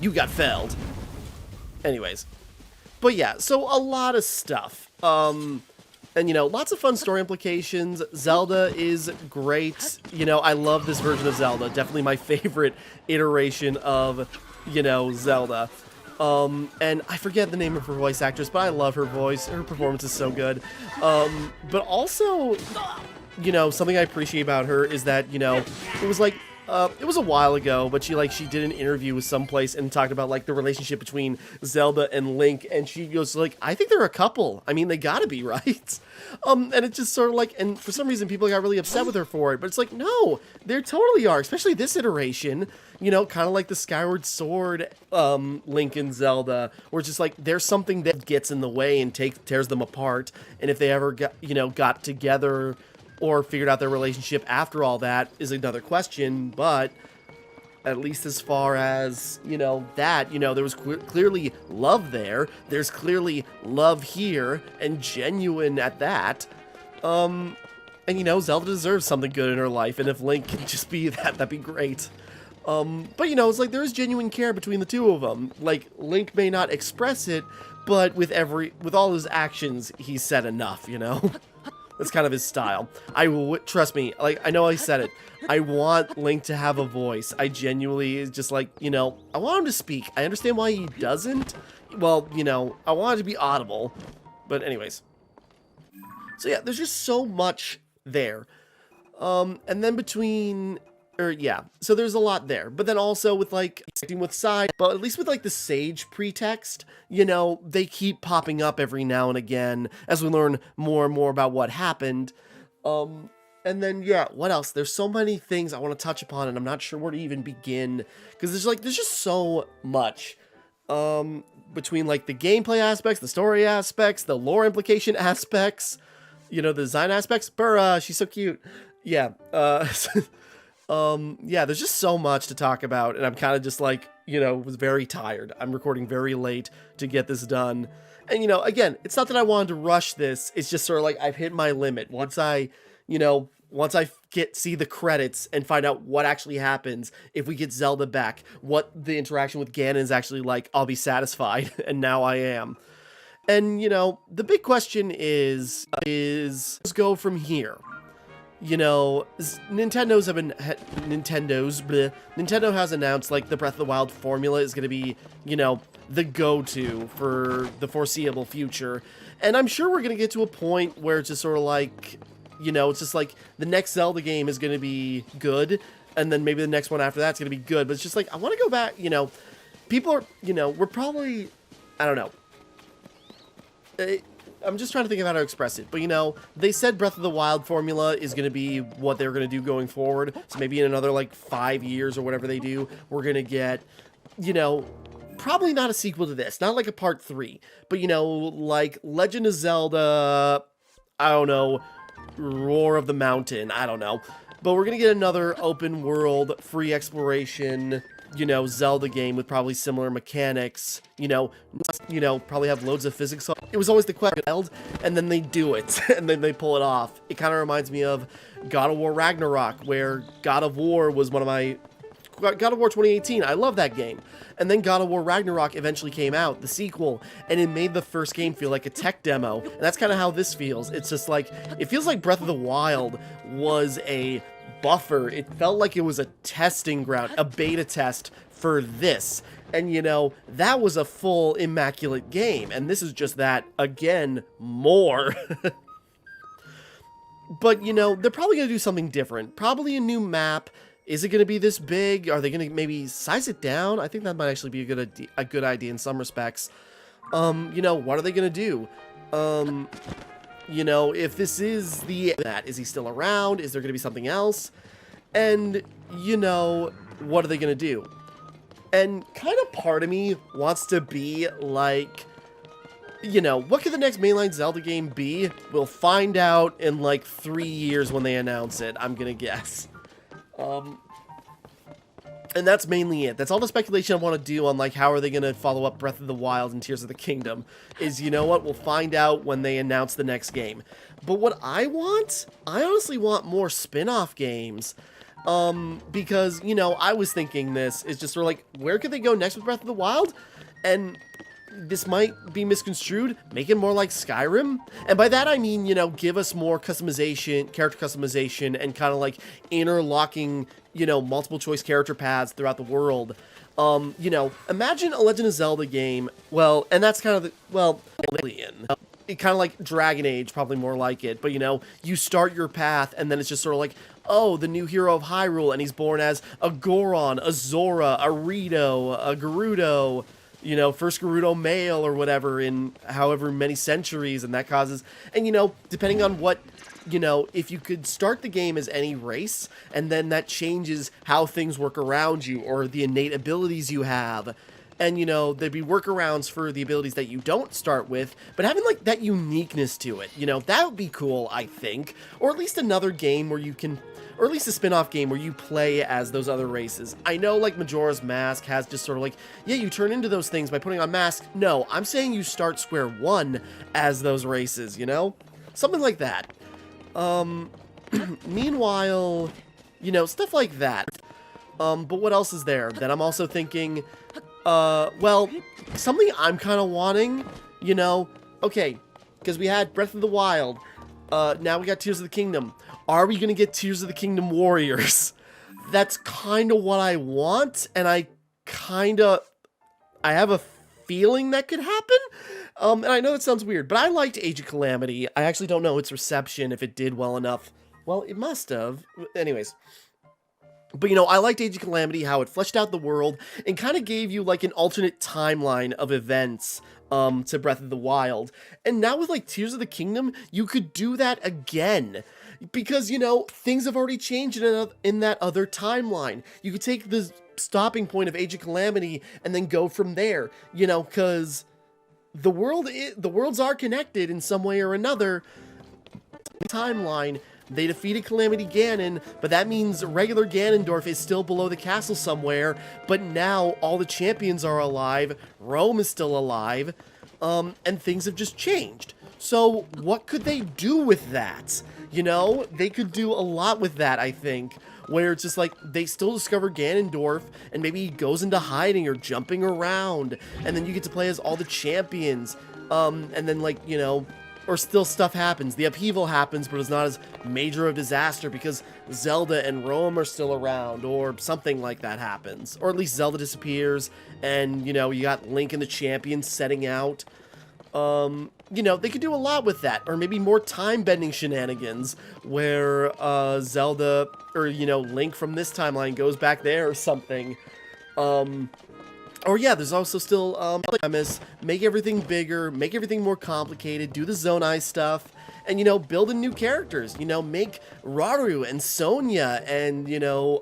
You got felled. Anyways. But yeah, so a lot of stuff. And, you know, lots of fun story implications. Zelda is great. You know, I love this version of Zelda. Definitely my favorite iteration of, you know, Zelda. And I forget the name of her voice actress, but I love her voice. Her performance is so good. But also, you know, something I appreciate about her is that, you know, it was like, it was a while ago, but she did an interview with someplace and talked about like the relationship between Zelda and Link, and she goes like, I think they're a couple. I mean, they gotta be, right? And it's just sort of like, and for some reason people got really upset with her for it, but it's like, no, they totally are, especially this iteration, you know, kind of like the Skyward Sword, Link and Zelda, where it's just like, there's something that gets in the way and tears them apart, and if they ever got together or figured out their relationship after all that is another question, but at least as far as, you know, that, you know, there was clearly love there. There's clearly love here, and genuine at that. And, you know, Zelda deserves something good in her life, and if Link can just be that, that'd be great. But, you know, it's like there's genuine care between the two of them. Like, Link may not express it, but with all his actions, he's said enough, you know? That's kind of his style. Trust me, like, I know I said it. I want Link to have a voice. I genuinely, just like, you know, I want him to speak. I understand why he doesn't. Well, you know, I want it to be audible. But anyways. So yeah, there's just so much there. And then so there's a lot there. But then also with, like, acting with side, but at least with, like, the Sage pretext, you know, they keep popping up every now and again as we learn more and more about what happened. And then, yeah, what else? There's so many things I want to touch upon, and I'm not sure where to even begin, because there's just so much. Between, like, the gameplay aspects, the story aspects, the lore implication aspects, you know, the design aspects. Burra, she's so cute. Yeah, yeah, there's just so much to talk about, and I'm kind of just like, you know, was very tired. I'm recording very late to get this done. And, you know, again, it's not that I wanted to rush this. It's just sort of like I've hit my limit. Once I see the credits and find out what actually happens, if we get Zelda back, what the interaction with Ganon is actually like, I'll be satisfied. And now I am. And, you know, the big question is let's go from here. You know, Nintendo has announced, like, the Breath of the Wild formula is going to be, you know, the go-to for the foreseeable future. And I'm sure we're going to get to a point where it's just sort of like, you know, it's just like the next Zelda game is going to be good, and then maybe the next one after that's going to be good. But it's just like, I want to go back, you know, people are, you know, we're probably, I don't know. I'm just trying to think of how to express it, but, you know, they said Breath of the Wild formula is going to be what they're going to do going forward, so maybe in another, like, 5 years or whatever they do, we're going to get, you know, probably not a sequel to this, not like a part 3, but, you know, like Legend of Zelda, I don't know, Roar of the Mountain, I don't know, but we're going to get another open world, free exploration, you know, Zelda game with probably similar mechanics, you know, probably have loads of physics. It was always the question, and then they do it, and then they pull it off. It kind of reminds me of God of War Ragnarok, where God of War was one of my, God of War 2018, I love that game. And then God of War Ragnarok eventually came out, the sequel, and it made the first game feel like a tech demo, and that's kind of how this feels. It's just like, it feels like Breath of the Wild was a buffer. It felt like it was a testing ground, a beta test for this. And, you know, that was a full immaculate game, and this is just that, again, more. But, you know, they're probably going to do something different. Probably a new map. Is it going to be this big? Are they going to maybe size it down? I think that might actually be a good idea in some respects. You know, what are they going to do? You know, if this is the that, is he still around? Is there going to be something else? And, you know, what are they going to do? And kind of part of me wants to be like, you know, what could the next mainline Zelda game be? We'll find out in like 3 years when they announce it, I'm going to guess. And that's mainly it. That's all the speculation I want to do on, like, how are they going to follow up Breath of the Wild and Tears of the Kingdom. Is, you know what, we'll find out when they announce the next game. But what I honestly want more spin-off games. Because, you know, I was thinking this is just sort of like, where could they go next with Breath of the Wild? And this might be misconstrued, make it more like Skyrim. And by that I mean, you know, give us more customization, character customization, and kind of like interlocking, you know, multiple choice character paths throughout the world. You know, imagine a Legend of Zelda game, well, and that's kind of the, well, alien. It kind of like Dragon Age, probably more like it, but you know, you start your path and then it's just sort of like, oh, the new hero of Hyrule, and he's born as a Goron, a Zora, a Rito, a Gerudo, you know, first Gerudo male or whatever in however many centuries, and that causes, and you know, depending on what, you know, if you could start the game as any race, and then that changes how things work around you, or the innate abilities you have, and you know, there'd be workarounds for the abilities that you don't start with, but having like that uniqueness to it, you know, that would be cool, I think, or at least another game where you can, or at least a spin-off game where you play as those other races. I know, like, Majora's Mask has just sort of like, yeah, you turn into those things by putting on masks. No, I'm saying you start square one as those races, you know? Something like that. Meanwhile, you know, stuff like that. But what else is there? Then I'm also thinking, well, something I'm kind of wanting, you know? Okay, because we had Breath of the Wild. Now we got Tears of the Kingdom. Are we going to get Tears of the Kingdom Warriors? That's kind of what I want, and I have a feeling that could happen. And I know that sounds weird, but I liked Age of Calamity. I actually don't know its reception, if it did well enough. Well, it must have. Anyways. But, you know, I liked Age of Calamity, how it fleshed out the world, and kind of gave you, like, an alternate timeline of events to Breath of the Wild. And now with, like, Tears of the Kingdom, you could do that again. Because, you know, things have already changed in that other timeline. You could take the stopping point of Age of Calamity and then go from there. You know, because the worlds are connected in some way or another. Timeline. They defeated Calamity Ganon, but that means regular Ganondorf is still below the castle somewhere, but now all the champions are alive, Rome is still alive, and things have just changed. So what could they do with that? You know, they could do a lot with that, I think, where it's just like, they still discover Ganondorf, and maybe he goes into hiding or jumping around, and then you get to play as all the champions, and then, like, you know, or still stuff happens. The upheaval happens, but it's not as major of a disaster because Zelda and Rome are still around, or something like that happens. Or at least Zelda disappears, and, you know, you got Link and the champions setting out. You know, they could do a lot with that. Or maybe more time-bending shenanigans, where, Zelda, or, you know, Link from this timeline goes back there or something. Or yeah, there's also still, premise, make everything bigger, make everything more complicated, do the Zonai stuff, and, you know, build in new characters, you know, make Rauru and Sonya and, you know,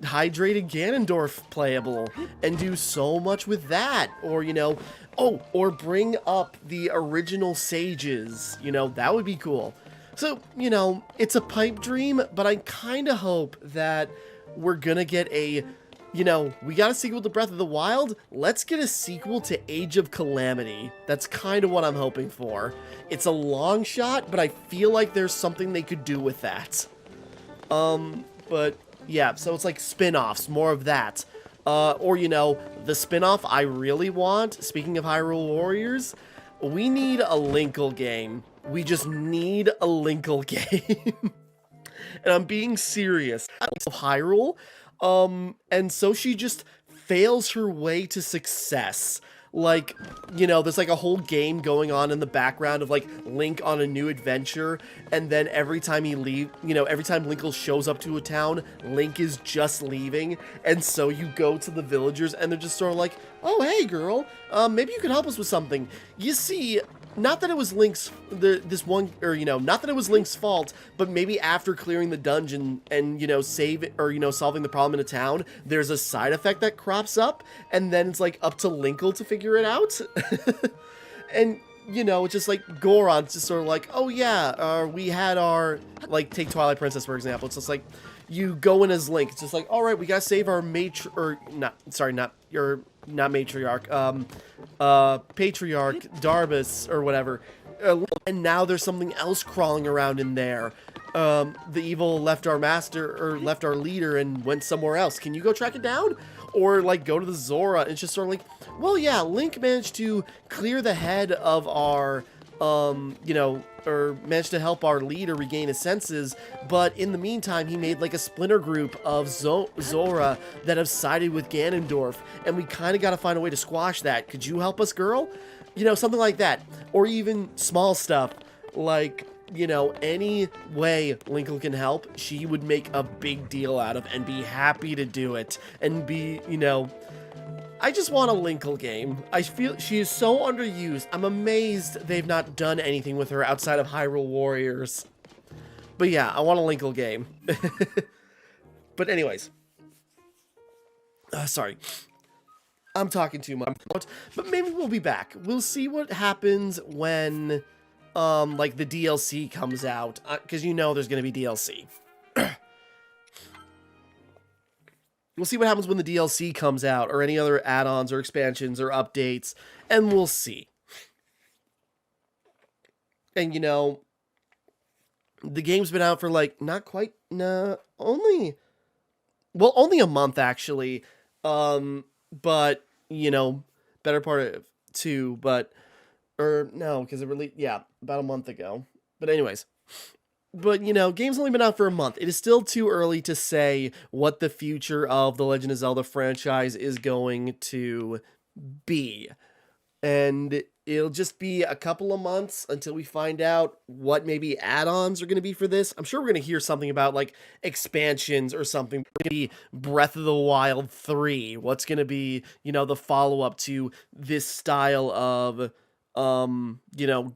hydrated Ganondorf playable, and do so much with that, or, you know, oh, or bring up the original sages, you know, that would be cool. So, you know, it's a pipe dream, but I kind of hope that we're gonna get a, you know, we got a sequel to Breath of the Wild, let's get a sequel to Age of Calamity. That's kind of what I'm hoping for. It's a long shot, but I feel like there's something they could do with that. But yeah, so it's like spin-offs, more of that. Or, you know, the spin-off I really want, speaking of Hyrule Warriors, we need a Linkle game. We just need a Linkle game. And I'm being serious. Hyrule, and so she just fails her way to success. Like, you know, there's like a whole game going on in the background of like Link on a new adventure, and then every time he every time Linkle shows up to a town, Link is just leaving, and so you go to the villagers and they're just sort of like, oh, hey girl, maybe you can help us with something. You see, not that it was Link's this one, or not that it was Link's fault, but maybe after clearing the dungeon and save it, or solving the problem in a town, there's a side effect that crops up, and then it's like up to Linkle to figure it out. And it's just like Goron's just sort of like, oh yeah, we had our, like, take Twilight Princess for example. It's just like you go in as Link. It's just like, all right, we gotta save our patriarch Darbus or whatever, and now there's something else crawling around in there. The evil left our master, or left our leader, and went somewhere else. Can you go track it down? Or like go to the Zora? And it's just sort of like, well, yeah, Link managed to clear the head of our or managed to help our leader regain his senses, but in the meantime, he made like a splinter group of Zora that have sided with Ganondorf, and we kind of got to find a way to squash that. Could you help us, girl? Something like that. Or even small stuff, like, any way Linkle can help, she would make a big deal out of and be happy to do it, and be, I just want a Linkle game. I feel she is so underused. I'm amazed they've not done anything with her outside of Hyrule Warriors. But yeah, I want a Linkle game. But anyways. Sorry. I'm talking too much. But maybe we'll be back. We'll see what happens when, like, the DLC comes out. Because there's going to be DLC. We'll see what happens when the DLC comes out, or any other add-ons or expansions or updates, and we'll see. And the game's been out for like only a month actually. But better part of 2, but no, because it really about a month ago. But anyways. But, game's only been out for a month. It is still too early to say what the future of the Legend of Zelda franchise is going to be. And it'll just be a couple of months until we find out what maybe add-ons are going to be for this. I'm sure we're going to hear something about, like, expansions or something. Maybe Breath of the Wild 3. What's going to be, the follow-up to this style of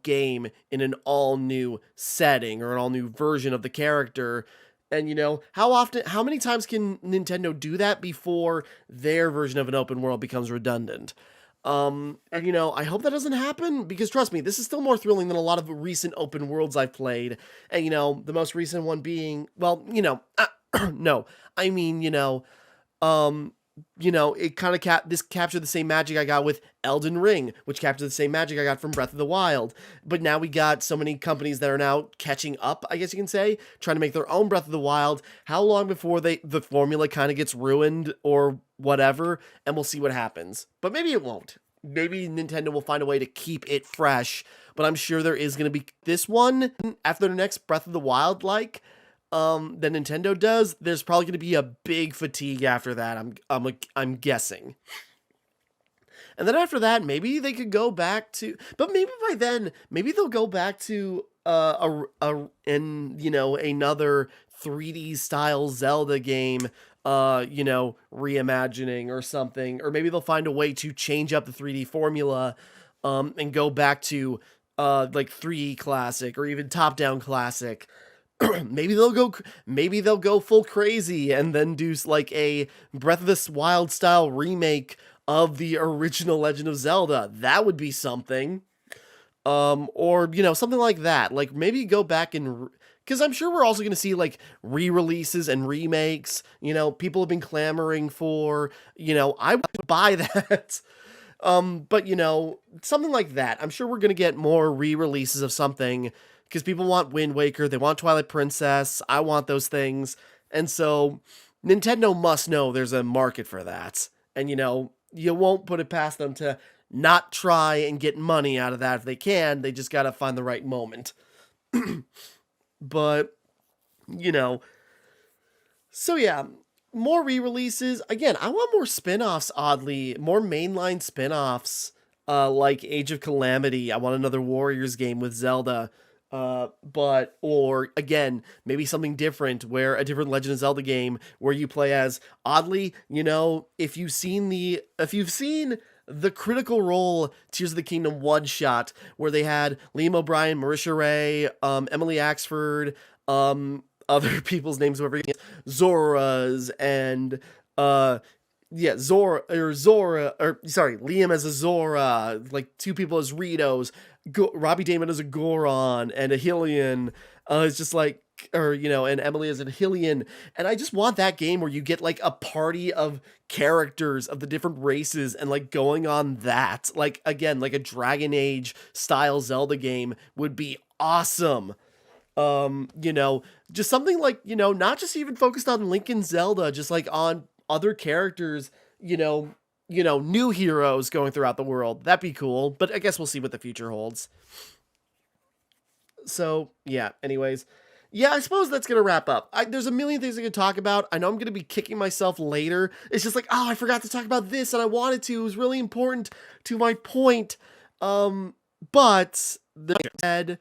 game in an all new setting or an all new version of the character. And how many times can Nintendo do that before their version of an open world becomes redundant? And I hope that doesn't happen, because trust me, this is still more thrilling than a lot of recent open worlds I've played. And the most recent one being, well, no, I mean, it kind of this captured the same magic I got with Elden Ring, which captured the same magic I got from Breath of the Wild. But now we got so many companies that are now catching up, I guess you can say, trying to make their own Breath of the Wild. How long before the formula kind of gets ruined or whatever, and we'll see what happens. But maybe it won't. Maybe Nintendo will find a way to keep it fresh, but I'm sure there is going to be this one after the next Breath of the Wild, that Nintendo does. There's probably going to be a big fatigue after that. I'm guessing. And then after that, maybe they could go back to, but maybe by then, maybe they'll go back to another 3D style Zelda game, reimagining or something, or maybe they'll find a way to change up the 3D formula, and go back to like 3D classic or even top-down classic. Maybe they'll go full crazy and then do like a Breath of the Wild style remake of the original Legend of Zelda. That would be something. Or something like that. Like maybe go back and, because I'm sure we're also going to see like re-releases and remakes. People have been clamoring for. I would buy that. But something like that. I'm sure we're going to get more re-releases of something. Because people want Wind Waker, they want Twilight Princess, I want those things. And so Nintendo must know there's a market for that. And you won't put it past them to not try and get money out of that if they can. They just gotta find the right moment. But, so yeah, more re-releases. Again, I want more spin-offs, oddly. More mainline spin-offs, like Age of Calamity. I want another Warriors game with Zelda. Or again, maybe something different, where a different Legend of Zelda game where you play as, oddly, if you've seen the Critical Role Tears of the Kingdom one-shot, where they had Liam O'Brien, Marisha Ray, Emily Axford, other people's names, whoever, Zora's, and, Liam as a Zora, like, two people as Ritos, Robbie Damon as a Goron, and a Hylian. It's just like, and Emily as a Hylian. And I just want that game where you get, like, a party of characters of the different races and, like, going on that. Like, again, like a Dragon Age style Zelda game would be awesome. Just something like, not just even focused on Link and Zelda, just like on other characters, new heroes going throughout the world. That'd be cool, but I guess we'll see what the future holds. So, yeah, anyways. Yeah, I suppose that's going to wrap up. There's a million things I could talk about. I know I'm going to be kicking myself later. It's just like, oh, I forgot to talk about this, and I wanted to. It was really important to my point. But, the head,